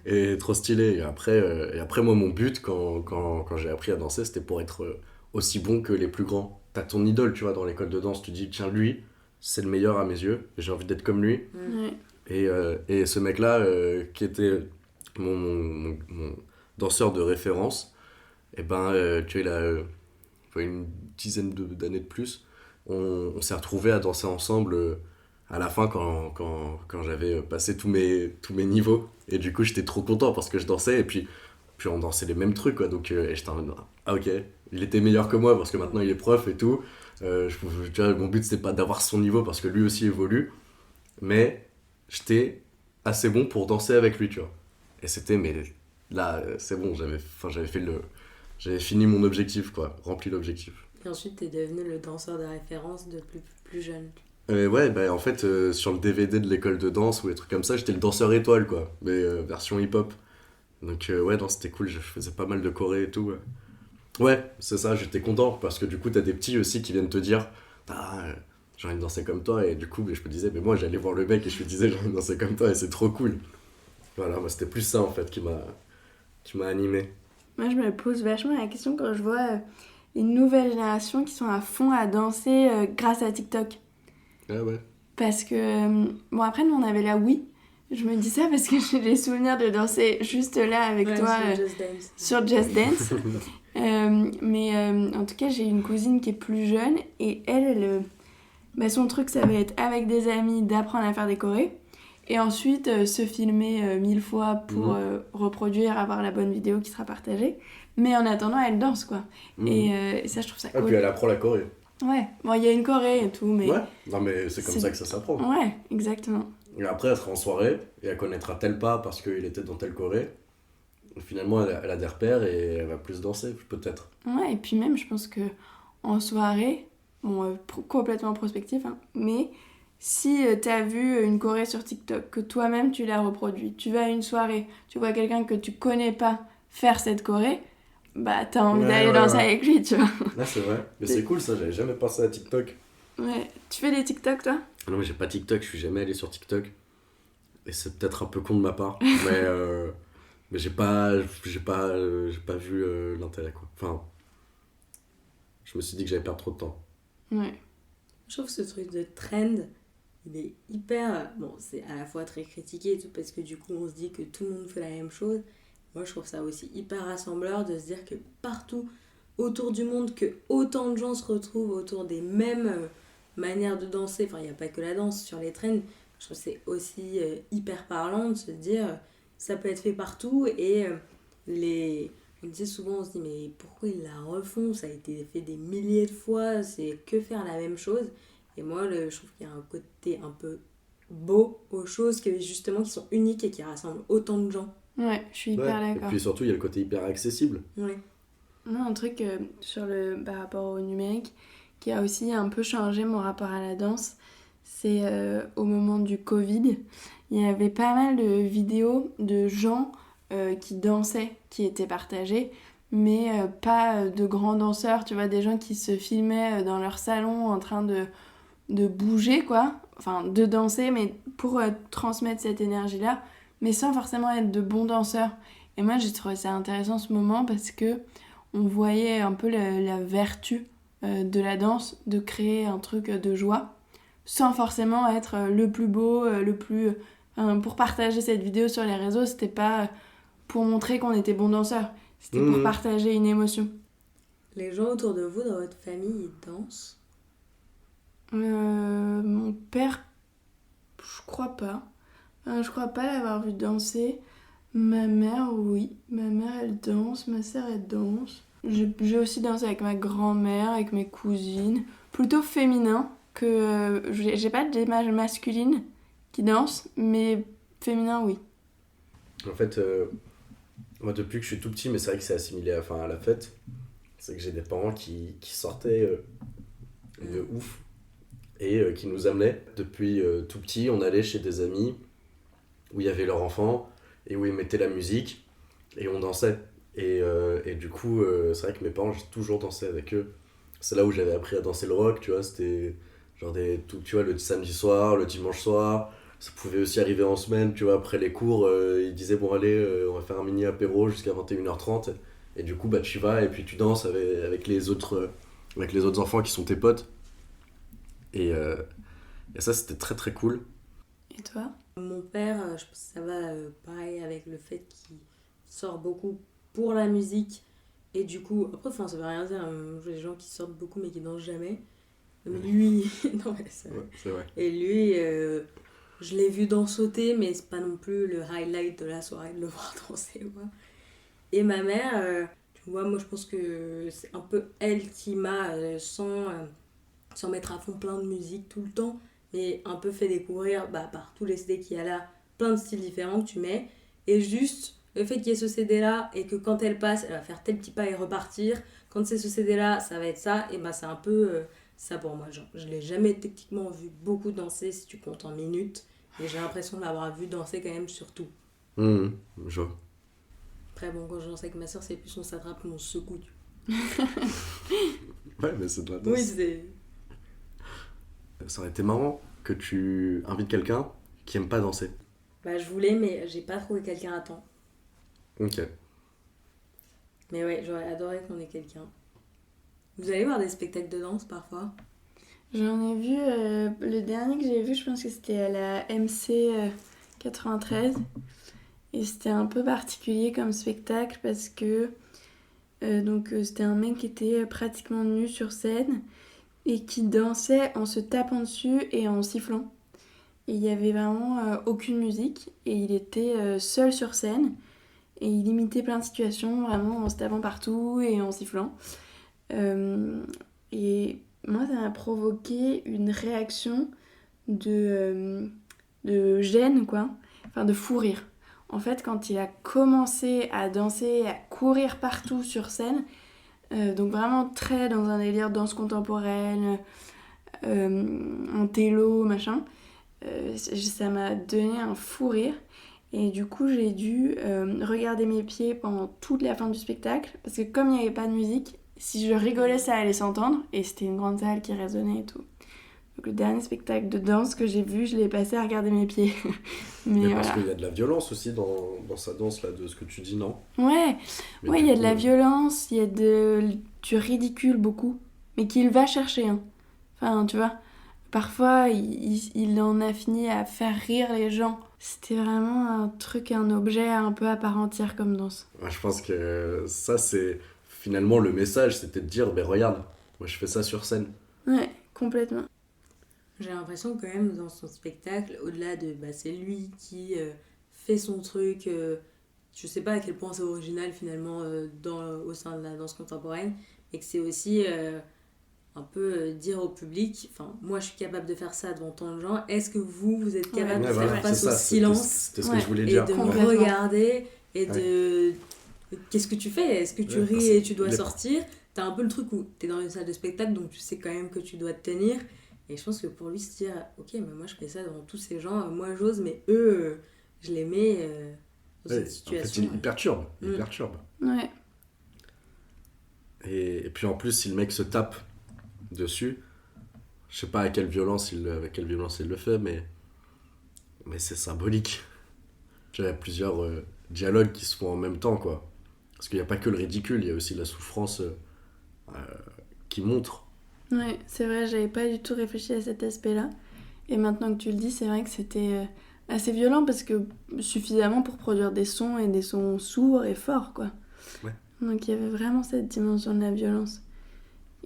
Et trop stylé. Et après moi, mon but, quand j'ai appris à danser, c'était pour être aussi bon que les plus grands. T'as ton idole, tu vois, dans l'école de danse, tu dis, tiens, lui, c'est le meilleur à mes yeux, j'ai envie d'être comme lui.
Ouais.
Et ce mec-là, qui était mon danseur de référence, et ben, tu vois, il a une dizaine d'années de plus. On s'est retrouvés à danser ensemble à la fin quand j'avais passé tous mes niveaux. Et du coup, j'étais trop content parce que je dansais et puis on dansait les mêmes trucs, quoi. Donc, et j'étais en mode, ah ok, il était meilleur que moi parce que maintenant il est prof et tout. Tu vois, mon but, c'était pas d'avoir son niveau parce que lui aussi évolue, mais j'étais assez bon pour danser avec lui, tu vois. Et c'était, mais là, c'est bon, j'avais fini mon objectif, quoi, rempli l'objectif.
Et ensuite, t'es devenu le danseur de référence de plus jeune.
Ouais, bah en fait, sur le DVD de l'école de danse ou des trucs comme ça, j'étais le danseur étoile, quoi, mais version hip-hop. Donc, ouais, non, c'était cool, je faisais pas mal de choré et tout. Ouais, c'est ça, j'étais content parce que du coup, t'as des petits aussi qui viennent te dire, ah, j'ai envie de danser comme toi, et du coup, je me disais, mais moi, j'allais voir le mec et je lui disais, j'ai envie de danser comme toi, et c'est trop cool. Voilà, moi, c'était plus ça en fait qui m'a animé.
Moi, je me pose vachement la question quand je vois les nouvelles générations qui sont à fond à danser grâce à TikTok.
Ah ouais.
Parce que, bon, après, nous, on avait la Wii. Je me dis ça parce que j'ai des souvenirs de danser juste là avec toi sur Just Dance. En tout cas, j'ai une cousine qui est plus jeune et bah, son truc, ça va être avec des amis d'apprendre à faire des chorés. Et ensuite, se filmer 1000 fois pour reproduire, avoir la bonne vidéo qui sera partagée. Mais en attendant, elle danse, quoi. Et ça, je trouve ça cool.
Et puis elle apprend la choré.
Ouais, bon, il y a une choré et tout, mais...
Ouais, non mais c'est comme ça que ça s'apprend.
Ouais, exactement.
Et après, elle sera en soirée et elle connaîtra tel pas parce qu'il était dans telle choré. Et finalement, elle a des repères et elle va plus danser, peut-être.
Ouais, et puis même, je pense que en soirée, bon, complètement prospectif, hein, mais... Si t'as vu une choré sur TikTok, que toi-même tu l'as reproduit, tu vas à une soirée, tu vois quelqu'un que tu connais pas faire cette choré, bah t'as envie d'aller danser avec lui, tu vois.
Là, c'est vrai. Mais c'est cool ça, j'avais jamais pensé à TikTok.
Ouais. Tu fais des TikTok, toi ?
Non, mais j'ai pas TikTok, je suis jamais allé sur TikTok. Et c'est peut-être un peu con de ma part. Mais j'ai pas vu l'intérêt, quoi. Enfin, je me suis dit que j'allais perdre trop de temps.
Ouais.
Je trouve ce truc de trend, il est hyper... Bon, c'est à la fois très critiqué et tout, parce que du coup, on se dit que tout le monde fait la même chose. Moi, je trouve ça aussi hyper rassembleur de se dire que partout autour du monde, que autant de gens se retrouvent autour des mêmes manières de danser. Enfin, il n'y a pas que la danse sur les trends. Je trouve que c'est aussi hyper parlant de se dire ça peut être fait partout. Et on disait souvent, on se dit, mais pourquoi ils la refont ? Ça a été fait des milliers de fois, c'est que faire la même chose. Et moi, je trouve qu'il y a un côté un peu beau aux choses justement qui sont uniques et qui rassemblent autant de gens.
Ouais, je suis hyper d'accord.
Et puis surtout, il y a le côté hyper accessible.
Ouais. Non, un truc par rapport au numérique qui a aussi un peu changé mon rapport à la danse, c'est au moment du Covid, il y avait pas mal de vidéos de gens qui dansaient, qui étaient partagées, mais pas de grands danseurs, tu vois, des gens qui se filmaient dans leur salon en train de bouger, quoi, enfin de danser, mais pour transmettre cette énergie-là, mais sans forcément être de bons danseurs. Et moi, j'ai trouvé ça intéressant ce moment parce que on voyait un peu la vertu de la danse, de créer un truc de joie, sans forcément être le plus beau, le plus... pour partager cette vidéo sur les réseaux, c'était pas pour montrer qu'on était bons danseurs, c'était pour partager une émotion.
Les gens autour de vous, dans votre famille, ils dansent ?
Mon père, je crois pas. Je crois pas l'avoir vu danser. Ma mère, oui. Ma mère, elle danse. Ma sœur, elle danse. J'ai aussi dansé avec ma grand-mère, avec mes cousines. Plutôt féminin, que j'ai pas d'image masculine qui danse, mais féminin, oui.
En fait, moi, depuis que je suis tout petit, mais c'est vrai que c'est assimilé à la fête, c'est que j'ai des parents qui sortaient de ouf et qui nous amenaient. Depuis tout petit, on allait chez des amis où il y avait leur enfant et où ils mettaient la musique et on dansait. Et du coup, c'est vrai que mes parents, j'ai toujours dansé avec eux. C'est là où j'avais appris à danser le rock, tu vois, c'était genre tu vois, le samedi soir, le dimanche soir, Ça pouvait aussi arriver en semaine, tu vois, après les cours, ils disaient bon allez, on va faire un mini apéro jusqu'à 21h30. Et du coup, bah tu vas et puis tu danses avec les autres enfants qui sont tes potes. Et ça, c'était très très cool.
Et toi?
Mon père, je pense que ça va pareil avec le fait qu'il sort beaucoup pour la musique. Et du coup, après, enfin, ça veut rien dire. J'ai des gens qui sortent beaucoup mais qui dansent jamais. Mais lui, non, mais c'est vrai.
Ouais, c'est vrai.
Et lui, je l'ai vu sauter, mais c'est pas non plus le highlight de la soirée de le voir danser, quoi. Et ma mère, tu vois, moi je pense que c'est un peu elle qui m'a, sans mettre à fond plein de musique tout le temps, mais un peu fait découvrir par tous les CD qu'il y a là, plein de styles différents que tu mets. Et juste le fait qu'il y ait ce CD là et que quand elle passe, elle va faire tel petit pas et repartir. Quand c'est ce CD là, ça va être ça. Et c'est un peu ça pour moi. Genre, je l'ai jamais techniquement vu beaucoup danser si tu comptes en minutes. Mais j'ai l'impression de l'avoir vu danser quand même sur tout.
Je vois.
Après, bon, quand je danse avec ma soeur, c'est plus on s'attrape, on se secoue.
Ouais, mais c'est de la danse.
Oui, c'est.
Ça aurait été marrant que tu invites quelqu'un qui aime pas danser.
Je voulais, mais j'ai pas trouvé quelqu'un à temps.
Ok.
Mais ouais, j'aurais adoré qu'on ait quelqu'un. Vous allez voir des spectacles de danse parfois?
J'en ai vu, le dernier que j'ai vu, je pense que c'était à la MC 93. Et c'était un peu particulier comme spectacle parce que c'était un mec qui était pratiquement nu sur scène et qui dansait en se tapant dessus et en sifflant. Et il n'y avait vraiment aucune musique et il était seul sur scène et il imitait plein de situations vraiment en se tapant partout et en sifflant. Et moi, ça m'a provoqué une réaction de gêne, quoi. Enfin, de fou rire. En fait, quand il a commencé à danser, à courir partout sur scène, donc vraiment très dans un délire danse contemporaine, un télo, machin, ça m'a donné un fou rire. Et du coup, j'ai dû regarder mes pieds pendant toute la fin du spectacle, parce que comme il n'y avait pas de musique, si je rigolais, ça allait s'entendre, et c'était une grande salle qui résonnait et tout. Donc le dernier spectacle de danse que j'ai vu, je l'ai passé à regarder mes pieds.
Mais
voilà.
parce qu'il y a de la violence aussi dans sa danse, là, de ce que tu dis, non?
Ouais,
Mais
il y a de la violence, il y a du ridicule beaucoup, mais qu'il va chercher. Hein. Enfin, tu vois, parfois, il en a fini à faire rire les gens. C'était vraiment un truc, un objet un peu à part entière comme danse.
Ouais, je pense que ça, c'est finalement le message, c'était de dire, regarde, moi je fais ça sur scène.
Ouais, complètement.
J'ai l'impression quand même dans son spectacle, au-delà de c'est lui qui fait son truc, je sais pas à quel point c'est original finalement au sein de la danse contemporaine, mais que c'est aussi un peu dire au public, enfin moi je suis capable de faire ça devant tant de gens, est-ce que vous êtes capable de faire face au silence
c'était ce que je voulais dire.
Et de me regarder et de qu'est-ce que tu fais, est-ce que tu ris et tu dois sortir, t'as un peu le truc où t'es dans une salle de spectacle donc tu sais quand même que tu dois te tenir. Et je pense que pour lui, se dire, ok, mais moi je fais ça devant tous ces gens, moi j'ose, mais eux, je les mets dans cette situation.
En fait, il perturbe. Il perturbe.
Ouais.
Et puis en plus, si le mec se tape dessus, je sais pas avec quelle violence il le fait, mais c'est symbolique. Il y a plusieurs dialogues qui se font en même temps, quoi. Parce qu'il n'y a pas que le ridicule, il y a aussi la souffrance qui montre.
Ouais, c'est vrai, j'avais pas du tout réfléchi à cet aspect-là. Et maintenant que tu le dis, c'est vrai que c'était assez violent parce que suffisamment pour produire des sons et des sons sourds et forts, quoi.
Ouais.
Donc il y avait vraiment cette dimension de la violence.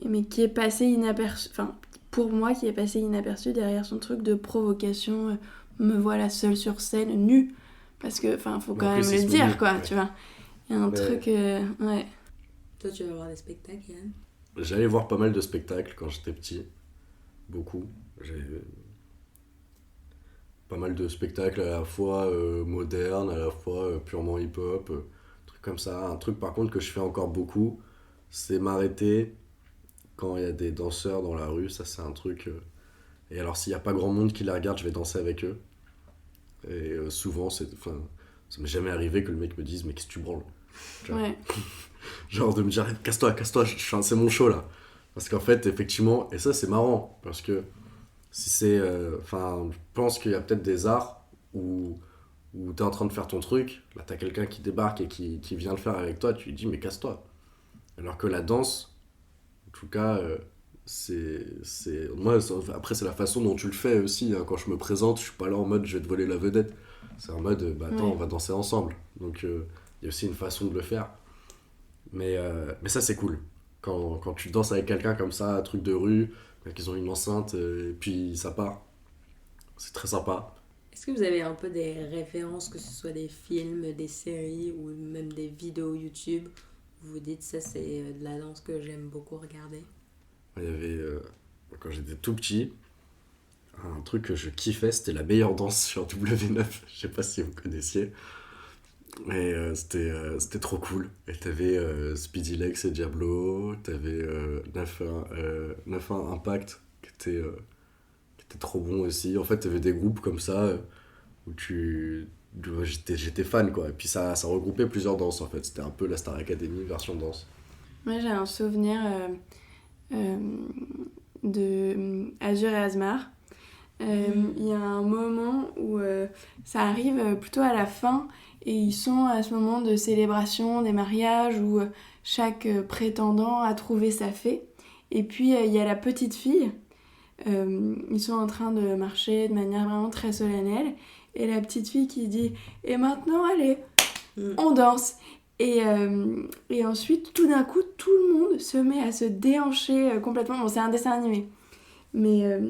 Mais qui est passée inaperçue, enfin, pour moi, qui est passée inaperçue derrière son truc de provocation. Me voilà seule sur scène, nue. Parce que, enfin, faut quand même le dire, quoi, tu vois. Il y a un truc, ouais.
Toi, tu vas voir des spectacles, Yann?
J'allais voir pas mal de spectacles quand j'étais petit. Beaucoup. J'ai pas mal de spectacles à la fois modernes, à la fois purement hip-hop, trucs comme ça. Un truc par contre que je fais encore beaucoup, c'est m'arrêter quand il y a des danseurs dans la rue. Ça, c'est un truc... Et alors, s'il n'y a pas grand monde qui les regarde, je vais danser avec eux. Et souvent, ça m'est jamais arrivé que le mec me dise « Mais qu'est-ce que tu branles ?»
Ouais.
Genre de me dire casse-toi, c'est mon show là. Parce qu'en fait, effectivement, et ça c'est marrant, parce que Si c'est... Enfin, je pense qu'il y a peut-être des arts où t'es en train de faire ton truc, là t'as quelqu'un qui débarque et qui vient le faire avec toi, tu lui dis mais casse-toi. Alors que la danse, en tout cas, moi, après c'est la façon dont tu le fais aussi, hein. Quand je me présente, je suis pas là en mode je vais te voler la vedette. C'est en mode, bah attends,
Ouais.
on va danser ensemble. Donc il y a aussi une façon de le faire. Mais ça c'est cool. Quand tu danses avec quelqu'un comme ça, un truc de rue, qu'ils ont une enceinte, et puis ça part. C'est très sympa.
Est-ce que vous avez un peu des références, que ce soit des films, des séries ou même des vidéos YouTube, où vous dites ça c'est de la danse que j'aime beaucoup regarder?
Il y avait, quand j'étais tout petit, un truc que je kiffais, c'était la meilleure danse sur W9. Je sais pas si vous connaissiez. Mais c'était trop cool. Et t'avais Speedy Legs et Diablo, t'avais 9-1 Impact qui était trop bon aussi. En fait, t'avais des groupes comme ça où j'étais fan quoi. Et puis ça regroupait plusieurs danses en fait. C'était un peu la Star Academy version danse.
Moi, j'ai un souvenir de Azur et Asmar. Il y a un moment où ça arrive plutôt à la fin et ils sont à ce moment de célébration des mariages où chaque prétendant a trouvé sa fée. Et puis il y a la petite fille. Ils sont en train de marcher de manière vraiment très solennelle et la petite fille qui dit « Et maintenant, allez, on danse !» Et ensuite, tout d'un coup, tout le monde se met à se déhancher complètement. Bon, c'est un dessin animé. Mais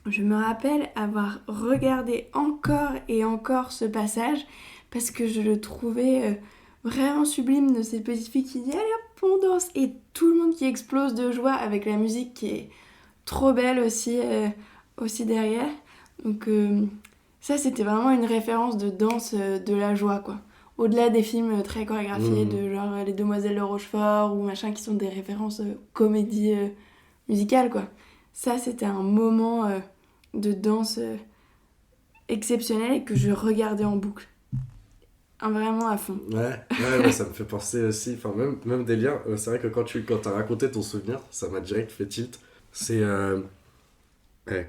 je me rappelle avoir regardé encore et encore ce passage parce que je le trouvais vraiment sublime de cette petite fille qui dit « Allez hop, on danse !» Et tout le monde qui explose de joie avec la musique qui est trop belle aussi derrière. Donc ça, c'était vraiment une référence de danse de la joie, quoi. Au-delà des films très chorégraphiés de genre Les Demoiselles de Rochefort ou machin qui sont des références comédie musicale, quoi. Ça, c'était un moment de danse exceptionnel et que je regardais en boucle. Vraiment à fond.
Ouais, ça me fait penser aussi, enfin même des liens. C'est vrai que quand t'as raconté ton souvenir, ça m'a direct fait tilt. C'est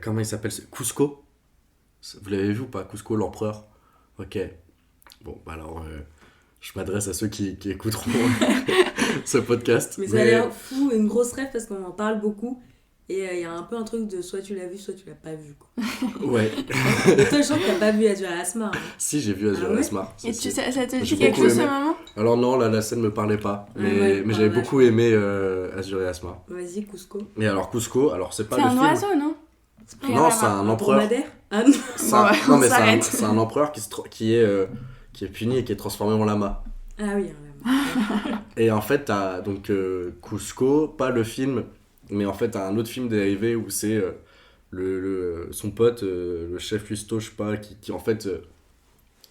comment il s'appelle? Cusco. Vous l'avez vu ou pas? Cusco l'empereur. Ok. Bon, bah alors je m'adresse à ceux qui écouteront ce podcast.
Mais ça a l'air fou, une grosse rêve parce qu'on en parle beaucoup. Et il y a un peu un truc de soit tu l'as vu, soit tu l'as pas vu, quoi.
Ouais.
Et toi, je sens que t'as pas vu Azur et Asmar. Hein.
Si, j'ai vu Azur et Asmar.
Et ça te dit
J'ai
quelque
beaucoup
chose ce
aimé.
moment?
Alors non, la scène me parlait pas. Mais
ouais,
j'avais beaucoup aimé Azur et Asmar.
Vas-y, Cusco.
Et alors Cusco, alors c'est pas
C'est
le
un
film.
oiseau, non?
Non, c'est un empereur.
Dromadaire? Ah non.
Non, mais
s'arrête.
c'est un empereur qui est puni et qui est transformé en lama.
Ah oui,
Et en fait, t'as donc Cusco, pas le film, mais en fait, t'as un autre film dérivé où c'est son pote, le chef Custo, je sais pas, qui en fait,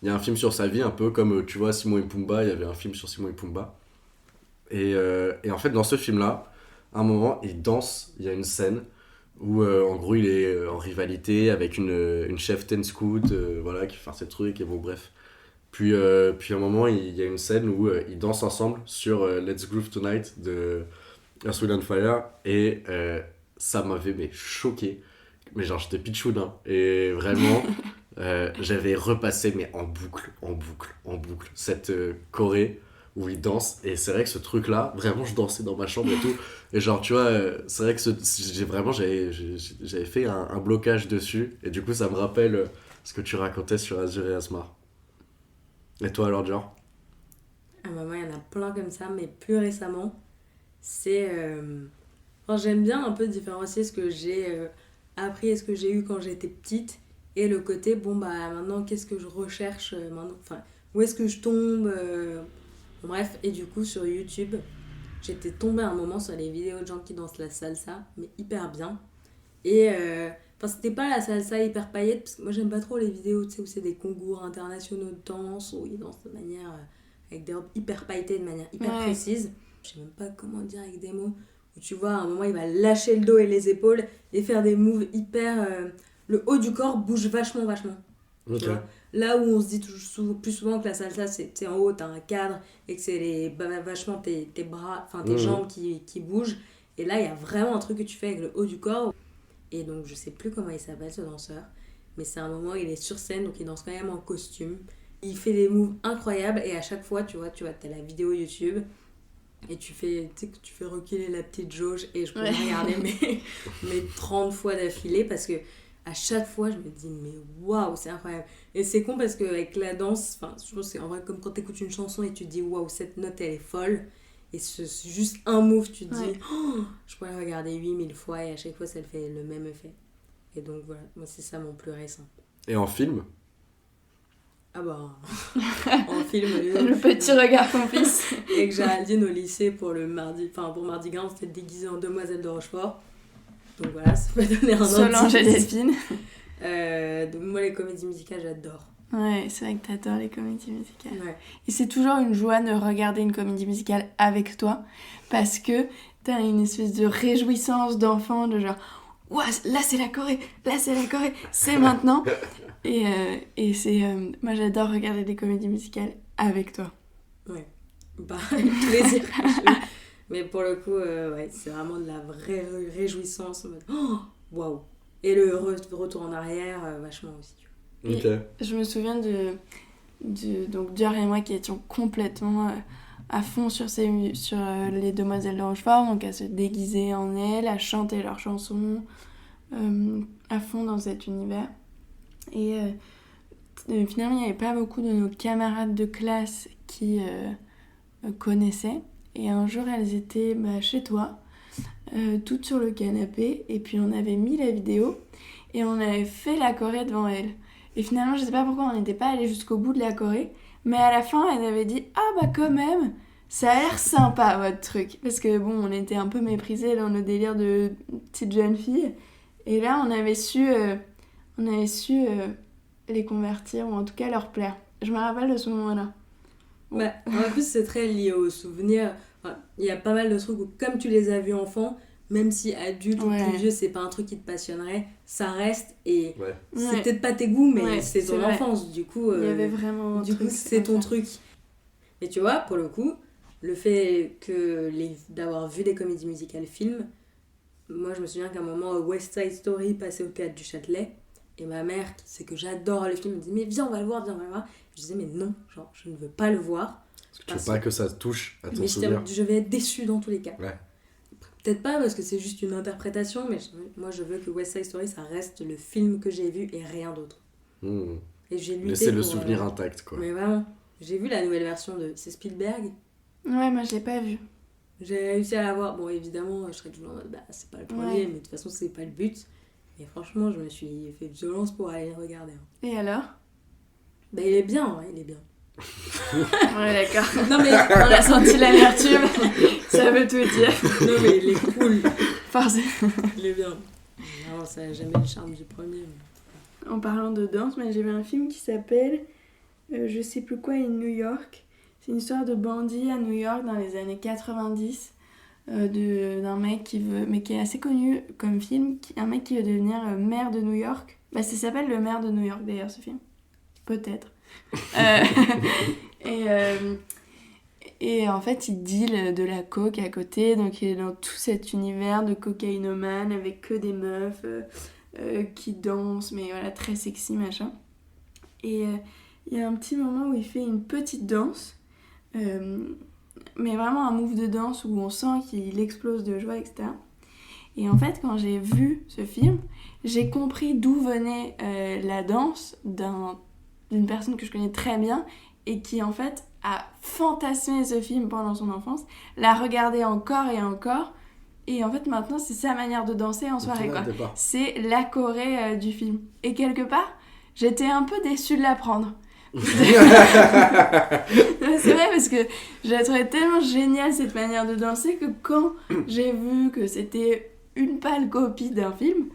il y a un film sur sa vie, un peu comme, tu vois, Timon et Pumba, il y avait un film sur Timon et Pumba. Et en fait, dans ce film-là, à un moment, il danse, il y a une scène où, en gros, il est en rivalité avec une chef ten scout, voilà, qui fait ses trucs, et bon, bref. Puis à un moment, il y a une scène où ils dansent ensemble sur Let's Groove Tonight de Earth, Wind & Fire et ça m'avait choqué. Mais genre, j'étais pitchoun, hein. Et vraiment, j'avais repassé mais en boucle cette choré où ils dansent. Et c'est vrai que ce truc-là, vraiment, je dansais dans ma chambre et tout. Et genre, tu vois, c'est vrai que j'avais fait un blocage dessus. Et du coup, ça me rappelle ce que tu racontais sur Azur et Asmar. Et toi alors, genre?
Ah bah moi, il y en a plein comme ça, mais plus récemment, c'est... Enfin, j'aime bien un peu différencier ce que j'ai appris et ce que j'ai eu quand j'étais petite, et le côté, bon bah maintenant, qu'est-ce que je recherche maintenant, enfin, où est-ce que je tombe bref, et du coup, sur YouTube, j'étais tombée à un moment sur les vidéos de gens qui dansent la salsa, mais hyper bien. Et... Enfin, c'était pas la salsa hyper paillette, parce que moi j'aime pas trop les vidéos, tu sais, où c'est des concours internationaux de danse, où ils dansent de manière, avec des robes hyper pailletées, de manière hyper précise. Je sais même pas comment dire avec des mots, où tu vois, à un moment il va lâcher le dos et les épaules, et faire des moves hyper... le haut du corps bouge vachement.
Ok.
Là où on se dit plus souvent que la salsa, c'est en haut, t'as un cadre, et que c'est vachement tes bras, enfin tes jambes qui bougent. Et là, il y a vraiment un truc que tu fais avec le haut du corps. Et donc, je sais plus comment il s'appelle, ce danseur. Mais c'est un moment où il est sur scène, donc il danse quand même en costume. Il fait des moves incroyables et à chaque fois, tu vois, t'as la vidéo YouTube et tu sais que tu fais reculer la petite jauge et je peux regarder mes 30 fois d'affilée parce que à chaque fois, je me dis, mais waouh, c'est incroyable. Et c'est con parce qu'avec la danse, je pense que c'est en vrai comme quand t'écoutes une chanson et tu te dis, waouh, cette note elle est folle. Et c'est juste un move, tu te dis, je pourrais regarder 8000 fois et à chaque fois, ça fait le même effet. Et donc voilà, moi c'est ça mon plus récent.
Et en film ?
Ah bah, en film,
Le petit regard complice.
Et que Géraldine au lycée pour Mardi Gras, on s'était déguisée en demoiselle de Rochefort. Donc voilà, ça peut donner un indice.
Solange et Delphine.
Donc moi, les comédies musicales, j'adore.
Ouais, c'est vrai que t'adores les comédies musicales.
Ouais.
Et c'est toujours une joie de regarder une comédie musicale avec toi, parce que t'as une espèce de réjouissance d'enfant, de genre, ouah, là c'est la Corée, c'est maintenant. Et c'est... moi j'adore regarder des comédies musicales avec toi.
Ouais, bah, avec plaisir. Mais pour le coup, ouais, c'est vraiment de la vraie réjouissance. Waouh! Et le retour en arrière, vachement aussi.
Ok.
Je me souviens donc Dior et moi qui étions complètement à fond sur les demoiselles de Rochefort, donc à se déguiser en elles, à chanter leurs chansons, à fond dans cet univers. Et finalement, il n'y avait pas beaucoup de nos camarades de classe qui connaissaient. Et un jour, elles étaient chez toi, toutes sur le canapé, et puis on avait mis la vidéo et on avait fait la choré devant elles. Et finalement, je sais pas pourquoi on n'était pas allé jusqu'au bout de la choré, mais à la fin, elles avaient dit « Ah bah quand même, ça a l'air sympa votre truc !» Parce que bon, on était un peu méprisés dans nos délires de petites jeunes filles. Et là, on avait su les convertir, ou en tout cas leur plaire. Je me rappelle de ce moment-là.
Bah, en plus, c'est très lié aux souvenirs. Enfin, il y a pas mal de trucs où, comme tu les as vus enfant, même si adulte ou plus vieux, c'est pas un truc qui te passionnerait, ça reste. Et c'est peut-être pas tes goûts, mais c'est ton enfance. Du coup,
il y avait vraiment
du coup, c'est ton truc. Et tu vois, pour le coup, le fait d'avoir vu des comédies musicales films, moi je me souviens qu'à un moment, West Side Story passait au Théâtre du Châtelet. Et ma mère, qui sait que j'adore le film, me dit mais viens on va le voir. Je disais mais non, genre je ne veux pas le voir.
Parce que tu veux pas que ça touche à ton souvenir.
Mais je vais être déçue dans tous les cas.
Ouais.
Peut-être pas parce que c'est juste une interprétation, mais moi je veux que West Side Story ça reste le film que j'ai vu et rien d'autre. Et j'ai lutté
laisser le souvenir intact quoi.
Mais vraiment, j'ai vu la nouvelle version de... C'est Spielberg.
Ouais, moi je l'ai pas vu.
J'ai réussi à la voir. Bon évidemment, je serais toujours en mode c'est pas le premier, mais de toute façon c'est pas le but. Et franchement, je me suis fait violence pour aller le regarder.
Et alors ?
Bah, il est bien, il est bien.
Ouais, d'accord. Non, mais on a senti l'amertume. Ça veut tout dire.
Non, mais il est cool.
Forcément.
Il est bien. Non, ça n'a jamais le charme du premier. Mais...
En parlant de danse, j'ai vu un film qui s'appelle je sais plus quoi in New York. C'est une histoire de bandit à New York dans les années 90. D'un mec qui veut, mais qui est assez connu comme film, un mec qui veut devenir maire de New York. Ça s'appelle Le Maire de New York d'ailleurs ce film, peut-être. Et en fait il deal de la coke à côté, donc il est dans tout cet univers de cocaïnomane avec que des meufs qui dansent, mais voilà, très sexy machin. Et il y a un petit moment où il fait une petite danse, mais vraiment un move de danse où on sent qu'il explose de joie, etc. Et en fait, quand j'ai vu ce film, j'ai compris d'où venait la danse d'une personne que je connais très bien et qui, en fait, a fantasmé ce film pendant son enfance, l'a regardé encore et encore, et en fait, maintenant, c'est sa manière de danser en soirée, quoi. C'est la choré du film. Et quelque part, j'étais un peu déçue de l'apprendre. C'est vrai parce que je la trouvais tellement géniale cette manière de danser que quand j'ai vu que c'était une pâle copie d'un film,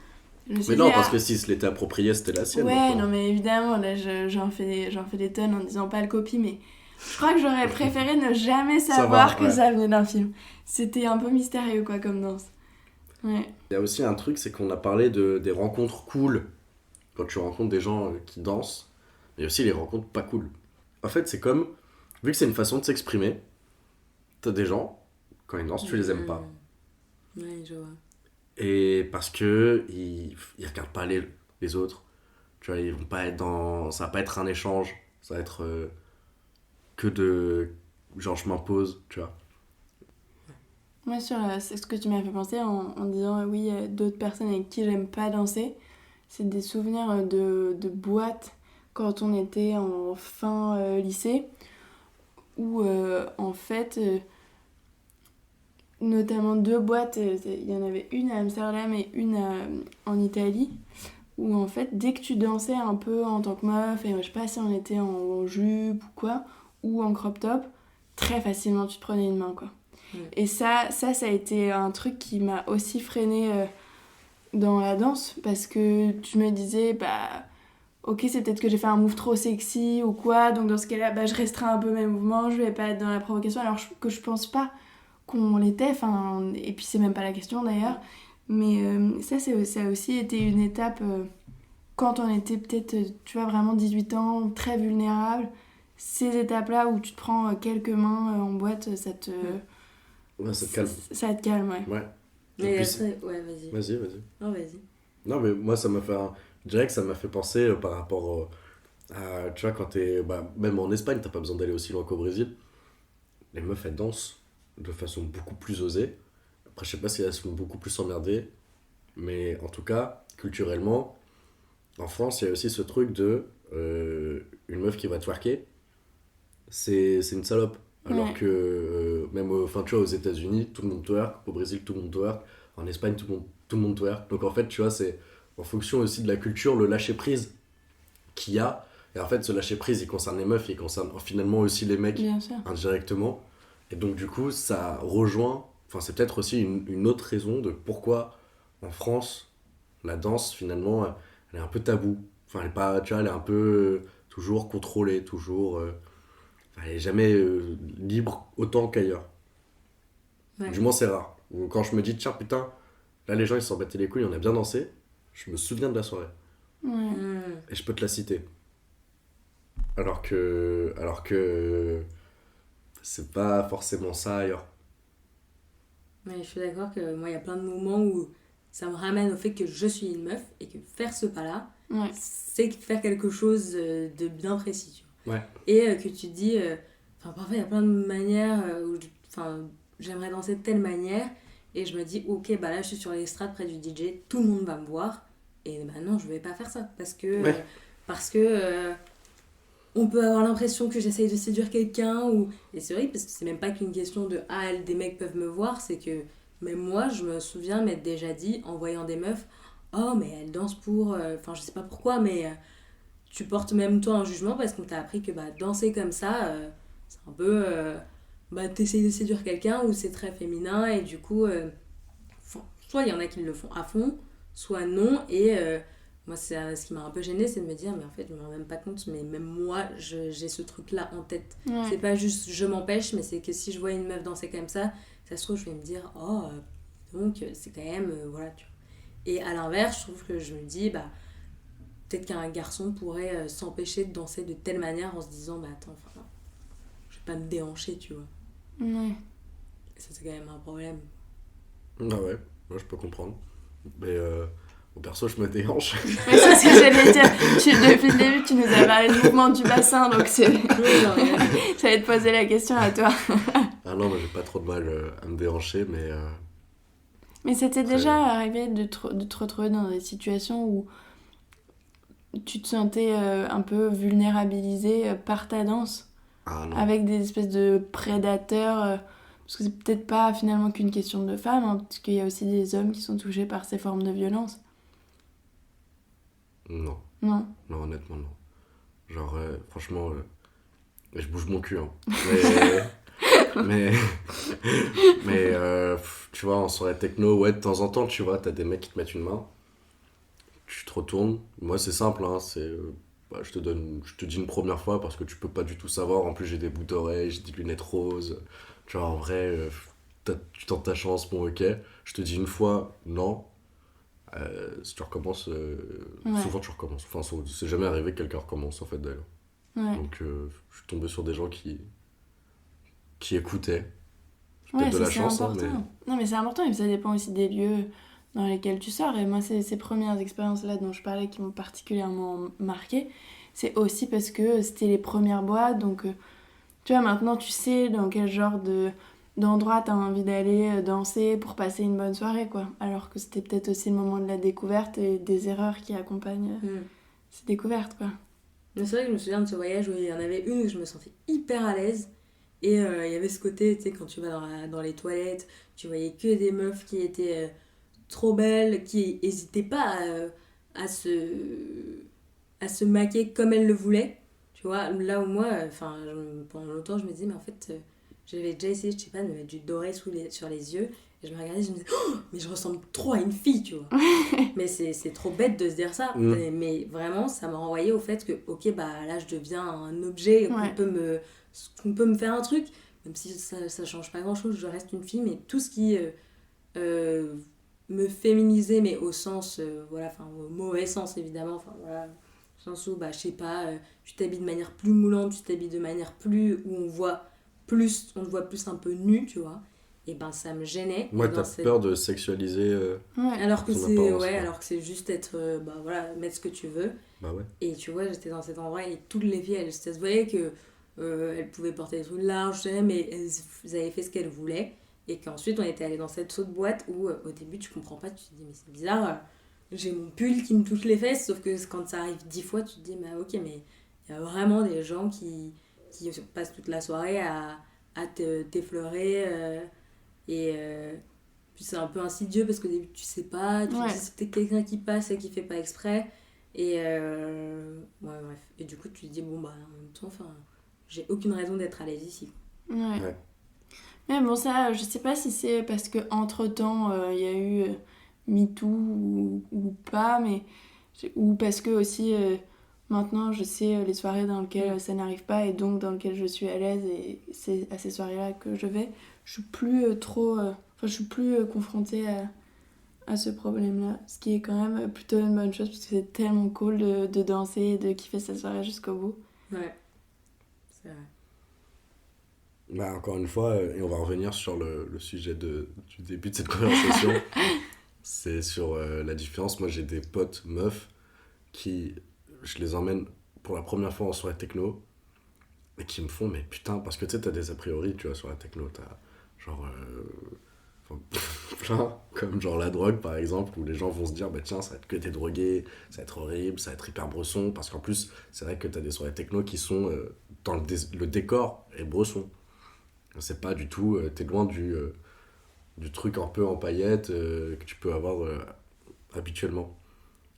je me suis dit,
parce que si se l'était approprié c'était la sienne.
Ouais, non mais évidemment là j'en fais des tonnes en disant pâle copie, mais je crois que j'aurais préféré ne jamais savoir que ça venait d'un film. C'était un peu mystérieux quoi comme danse. Ouais.
Il y a aussi un truc, c'est qu'on a parlé des rencontres cool quand tu rencontres des gens qui dansent. Il y a aussi les rencontres pas cool. En fait, c'est comme, vu que c'est une façon de s'exprimer, t'as des gens, quand ils dansent, tu les aimes pas.
Ouais, je vois.
Et parce que ils regardent pas les autres. Tu vois, ils vont pas être dans... Ça va pas être un échange. Ça va être que de... Genre, je m'impose, tu vois.
Moi, c'est ce que tu m'as fait penser en disant oui, d'autres personnes avec qui j'aime pas danser, c'est des souvenirs de boîtes quand on était en fin lycée, où en fait, notamment 2 boîtes, il y en avait une à Amsterdam et une en Italie, où en fait, dès que tu dansais un peu en tant que meuf, et je sais pas si on était en jupe ou quoi, ou en crop top, très facilement tu te prenais une main, quoi. Et ça a été un truc qui m'a aussi freinée dans la danse, parce que tu me disais, bah, ok, c'est peut-être que j'ai fait un move trop sexy ou quoi, donc dans ce cas-là, bah, je restreins un peu mes mouvements, je vais pas être dans la provocation, alors que je pense pas qu'on l'était, et puis c'est même pas la question d'ailleurs, mais ça a aussi été une étape, quand on était peut-être, tu vois, vraiment 18 ans, très vulnérable, ces étapes-là où tu te prends quelques mains en boîte, ça te...
Ouais, ça te calme.
Ça te calme, ouais.
Ouais.
Mais
puis,
après, ouais, vas-y.
Vas-y.
Non, vas-y.
Non, mais moi, ça m'a fait je dirais que ça m'a fait penser par rapport à... Tu vois, quand t'es... Bah, même en Espagne, t'as pas besoin d'aller aussi loin qu'au Brésil. Les meufs, elles dansent de façon beaucoup plus osée. Après, je sais pas si elles se font beaucoup plus emmerder. Mais en tout cas, culturellement, en France, il y a aussi ce truc de... une meuf qui va twerker, c'est une salope. Alors
Ouais.
que même enfin tu vois, aux États-Unis tout le monde twerk, au Brésil tout le monde twerk, en Espagne tout le monde twerk. Donc en fait tu vois, c'est en fonction aussi de la culture, le lâcher prise qu'il y a. Et en fait ce lâcher prise il concerne les meufs, il concerne finalement aussi les mecs
Bien sûr.
indirectement. Et donc du coup ça rejoint, enfin c'est peut-être aussi une autre raison de pourquoi en France la danse finalement elle est un peu taboue. Enfin elle est pas, tu vois, elle est un peu toujours contrôlée, toujours elle est jamais libre autant qu'ailleurs.
Ouais.
Du moins, c'est rare. Ou quand je me dis, tiens, putain, là, les gens, ils s'en battaient les couilles, on a bien dansé, je me souviens de la soirée.
Ouais.
Et je peux te la citer. Alors que c'est pas forcément ça ailleurs.
Mais je suis d'accord que moi, il y a plein de moments où ça me ramène au fait que je suis une meuf et que faire ce pas-là,
Ouais.
c'est faire quelque chose de bien précis. Tu vois.
Ouais.
Et que tu te dis, parfois il y a plein de manières où j'aimerais danser de telle manière et je me dis, ok, bah là je suis sur l'estrade près du DJ, tout le monde va me voir et maintenant je vais pas faire ça parce que,
Ouais.
On peut avoir l'impression que j'essaye de séduire quelqu'un et c'est vrai parce que c'est même pas qu'une question de des mecs peuvent me voir, c'est que même moi je me souviens m'être déjà dit en voyant des meufs, oh mais elle danse pour je sais pas pourquoi mais tu portes même toi un jugement parce qu'on t'a appris que danser comme ça c'est un peu t'essayes de séduire quelqu'un ou c'est très féminin et du coup soit il y en a qui le font à fond soit non et moi c'est ce qui m'a un peu gênée, c'est de me dire mais en fait je me rends même pas compte mais même moi j'ai ce truc là en tête.
Ouais.
C'est pas juste je m'empêche mais c'est que si je vois une meuf danser comme ça se trouve je vais me dire donc c'est quand même voilà tu vois. Et à l'inverse je trouve que je me dis peut-être qu'un garçon pourrait s'empêcher de danser de telle manière en se disant attends je vais pas me déhancher tu vois.
Ouais.
Et ça c'est quand même un problème.
Ah ouais, moi je peux comprendre. Mais au perso, je me déhanche.
Ouais, c'est ce que j'allais dire. Depuis le début, tu nous as parlé de mouvement du bassin, donc j'allais te poser la question à toi.
Ah non, mais j'ai pas trop de mal à me déhancher, mais...
Mais c'était déjà arrivé de te retrouver dans des situations où tu te sentais un peu vulnérabilisé par ta danse,
Ah non.
avec des espèces de prédateurs, parce que c'est peut-être pas finalement qu'une question de femmes, hein, parce qu'il y a aussi des hommes qui sont touchés par ces formes de violence.
Non.
Non.
Non, honnêtement, non. Genre, franchement, je bouge mon cul, hein. Mais tu vois, en soirée techno, ouais, de temps en temps, tu vois, t'as des mecs qui te mettent une main, tu te retournes. Moi, c'est simple, hein, c'est... je te dis une première fois parce que tu peux pas du tout savoir. En plus, j'ai des boucles d'oreilles, j'ai des lunettes roses. Tu vois, en vrai, tu tentes ta chance, bon, ok. Je te dis une fois, non. Si tu recommences,
Ouais.
souvent tu recommences. Enfin, c'est jamais arrivé que quelqu'un recommence, en fait, d'ailleurs.
Ouais.
Donc, je suis tombé sur des gens qui écoutaient. J'ai
Ouais,
peut-être de
ça
la
c'est
chance, hein,
important.
mais...
Non, mais c'est important, et ça dépend aussi des lieux dans lesquelles tu sors. Et moi, ces premières expériences-là dont je parlais qui m'ont particulièrement marquée, c'est aussi parce que c'était les premières boîtes. Donc, tu vois, maintenant, tu sais dans quel genre d'endroit t'as envie d'aller danser pour passer une bonne soirée, quoi. Alors que c'était peut-être aussi le moment de la découverte et des erreurs qui accompagnent ces découvertes, quoi.
Mais c'est vrai que je me souviens de ce voyage où il y en avait une où je me sentais hyper à l'aise. Et il y avait ce côté, tu sais, quand tu vas dans les toilettes, tu voyais que des meufs qui étaient trop belles, qui n'hésitaient pas à se maquiller comme elles le voulaient. Tu vois, là où moi, pendant longtemps, je me disais, mais en fait, j'avais déjà essayé, je sais pas, de mettre du doré sur les yeux. Et je me regardais, je me disais, oh, mais je ressemble trop à une fille, tu vois. Mais c'est trop bête de se dire ça. Mais vraiment, ça m'a renvoyé au fait que, ok, bah là, je deviens un objet, qu'on peut me faire un truc. Même si ça change pas grand-chose, je reste une fille. Mais tout ce qui me féminisait, mais au sens, au mauvais sens, évidemment. Enfin, voilà. Au sens où, bah, je sais pas, tu t'habilles de manière plus moulante, tu t'habilles de manière plus... où on te voit plus un peu nu, tu vois. Et ben ça me gênait.
Moi, t'as peur de sexualiser
alors que
ton apparence,
alors que c'est juste être mettre ce que tu veux.
Bah ouais.
Et tu vois, j'étais dans cet endroit et toutes les filles, ça se voyait que elles pouvaient porter des trucs larges, mais elles avaient fait ce qu'elles voulaient. Et qu'ensuite on était allé dans cette autre boîte où au début tu comprends pas, tu te dis mais c'est bizarre, j'ai mon pull qui me touche les fesses, sauf que quand ça arrive 10 fois tu te dis mais ok, mais il y a vraiment des gens qui passent toute la soirée à t'effleurer. Et puis c'est un peu insidieux parce qu'au début tu sais pas, tu te dis c'est peut-être quelqu'un qui passe et qui fait pas exprès. Et bref. Et du coup tu te dis bon bah en même temps, j'ai aucune raison d'être à l'aise ici.
Ouais. Mais bon, ça, je sais pas si c'est parce que entre temps il y a eu MeToo ou pas, mais ou parce que aussi maintenant je sais les soirées dans lesquelles ça n'arrive pas et donc dans lesquelles je suis à l'aise, et c'est à ces soirées-là que je vais. Je suis plus je suis plus confrontée à ce problème-là, ce qui est quand même plutôt une bonne chose parce que c'est tellement cool de danser et de kiffer sa soirée jusqu'au bout.
Ouais, c'est vrai.
Bah, encore une fois, et on va revenir sur le sujet du début de cette conversation, c'est sur la différence. Moi, j'ai des potes meufs qui, je les emmène pour la première fois en soirée techno et qui me font, mais putain, parce que tu sais, t'as des a priori, tu vois, sur la techno, t'as genre plein, comme genre la drogue par exemple, où les gens vont se dire, bah tiens, ça va être que t'es drogué, ça va être horrible, ça va être hyper bresson, parce qu'en plus, c'est vrai que t'as des soirées techno qui sont dans le décor est bresson. C'est pas du tout, t'es loin du truc un peu en paillettes que tu peux avoir habituellement.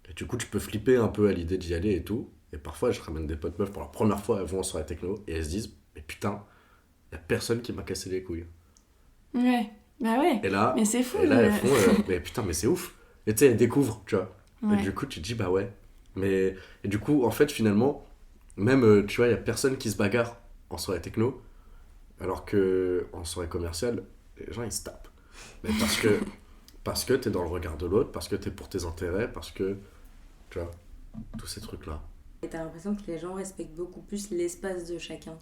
Et du coup, tu peux flipper un peu à l'idée d'y aller et tout. Et parfois, je ramène des potes meufs pour la première fois, elles vont sur la techno et elles se disent, mais putain, y a personne qui m'a cassé les couilles.
Ouais, bah ouais.
Et là,
mais c'est fou.
Elles font, mais putain, mais c'est ouf. Et tu sais, elles découvrent, tu vois.
Ouais.
Et du coup, tu te dis, bah ouais. Et du coup, en fait, finalement, même, tu vois, y a personne qui se bagarre en soirée techno. Alors qu'en soirée commerciale, les gens ils se tapent. Mais parce que t'es dans le regard de l'autre, parce que t'es pour tes intérêts, parce que, tu vois, tous ces trucs-là.
Et t'as l'impression que les gens respectent beaucoup plus l'espace de chacun.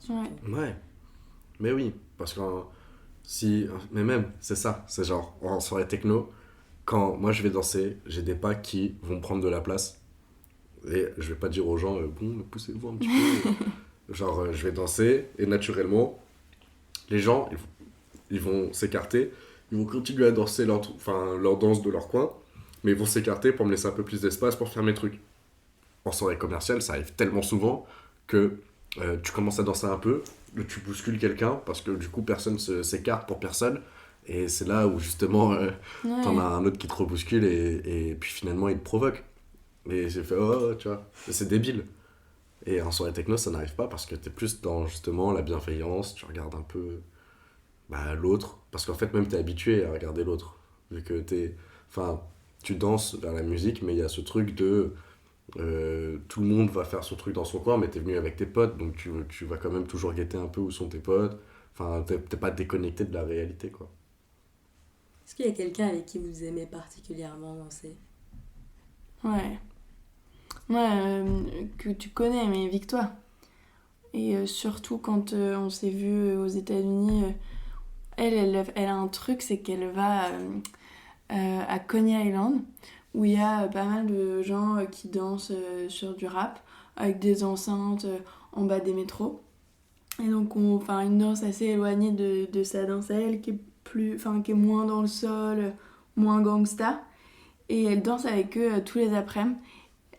Ouais. Mais oui, parce que mais même, c'est ça. C'est genre, en soirée techno, quand moi je vais danser, j'ai des pas qui vont prendre de la place. Et je vais pas dire aux gens, bon, poussez-vous un petit peu. Genre, je vais danser, et naturellement, les gens, ils vont s'écarter, ils vont continuer à danser leur danse de leur coin, mais ils vont s'écarter pour me laisser un peu plus d'espace pour faire mes trucs. En soirée commerciale, ça arrive tellement souvent que tu commences à danser un peu, tu bouscules quelqu'un, parce que du coup, personne s'écarte pour personne, et c'est là où justement, t'en as un autre qui te rebouscule, et puis finalement, il te provoque. Et j'ai fait, oh, tu vois, c'est débile. Et en soirée techno, ça n'arrive pas parce que t'es plus dans justement la bienveillance, tu regardes un peu l'autre, parce qu'en fait même t'es habitué à regarder l'autre, vu que tu danses vers la musique, mais il y a ce truc de tout le monde va faire son truc dans son coin, mais t'es venu avec tes potes, donc tu vas quand même toujours guetter un peu où sont tes potes, t'es pas déconnecté de la réalité, quoi.
Est-ce qu'il y a quelqu'un avec qui vous aimez particulièrement danser ?
Ouais. Que tu connais, mais Victoire. Et surtout quand on s'est vu aux États-Unis, elle a un truc, c'est qu'elle va à Coney Island, où il y a pas mal de gens qui dansent sur du rap, avec des enceintes en bas des métros. Et donc, une danse assez éloignée de sa danse à elle, qui est moins dans le sol, moins gangsta. Et elle danse avec eux tous les après-midi.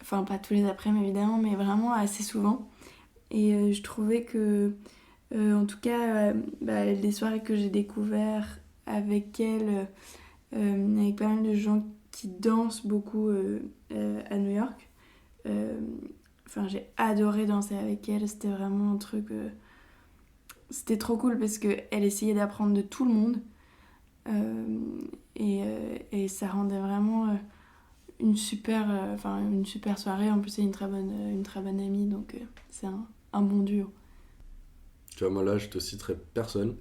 Enfin, pas tous les après-midi, évidemment, mais vraiment assez souvent. Et je trouvais que, en tout cas, les soirées que j'ai découvertes avec elle, avec pas mal de gens qui dansent beaucoup à New York, j'ai adoré danser avec elle. C'était vraiment un truc... C'était trop cool parce qu'elle essayait d'apprendre de tout le monde. Et ça rendait vraiment une super soirée. En plus, c'est une très bonne amie, donc c'est un bon duo.
Tu vois, moi là, je te citerai personne.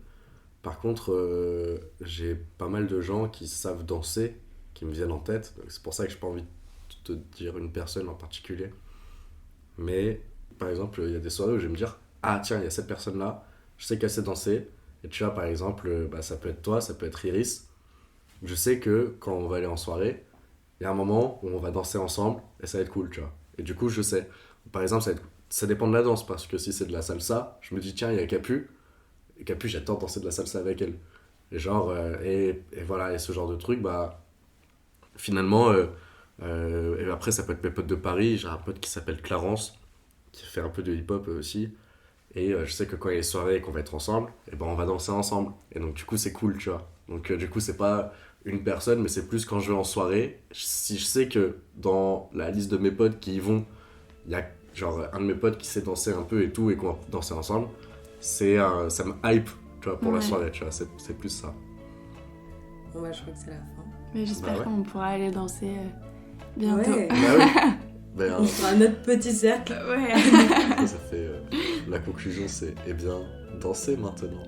Par contre, j'ai pas mal de gens qui savent danser, qui me viennent en tête. Donc, c'est pour ça que j'ai pas envie de te dire une personne en particulier. Mais, par exemple, il y a des soirées où je vais me dire « Ah tiens, il y a cette personne-là, je sais qu'elle sait danser. » Et tu vois, par exemple, ça peut être toi, ça peut être Iris. Je sais que quand on va aller en soirée, il y a un moment où on va danser ensemble et ça va être cool, tu vois. Et du coup, je sais. Par exemple, ça dépend de la danse, parce que si c'est de la salsa, je me dis, tiens, il y a Capu. Et Capu, j'adore danser de la salsa avec elle. Et genre, et voilà, et ce genre de truc, finalement, et après, ça peut être mes potes de Paris. J'ai un pote qui s'appelle Clarence, qui fait un peu de hip-hop aussi. Et je sais que quand il y a les soirées et qu'on va être ensemble, et on va danser ensemble. Et donc, du coup, c'est cool, tu vois. Donc, du coup, c'est pas une personne, mais c'est plus quand je vais en soirée. Si je sais que dans la liste de mes potes qui y vont, il y a genre un de mes potes qui sait danser un peu et tout, et qu'on va danser ensemble, ça me hype, tu vois, pour la soirée, tu vois. C'est plus ça.
Bon, je crois que c'est la fin.
Mais j'espère qu'on pourra aller danser bientôt.
Ouais.
Oui.
On fera un autre petit cercle.
Ouais.
Ça fait la conclusion, c'est danser maintenant.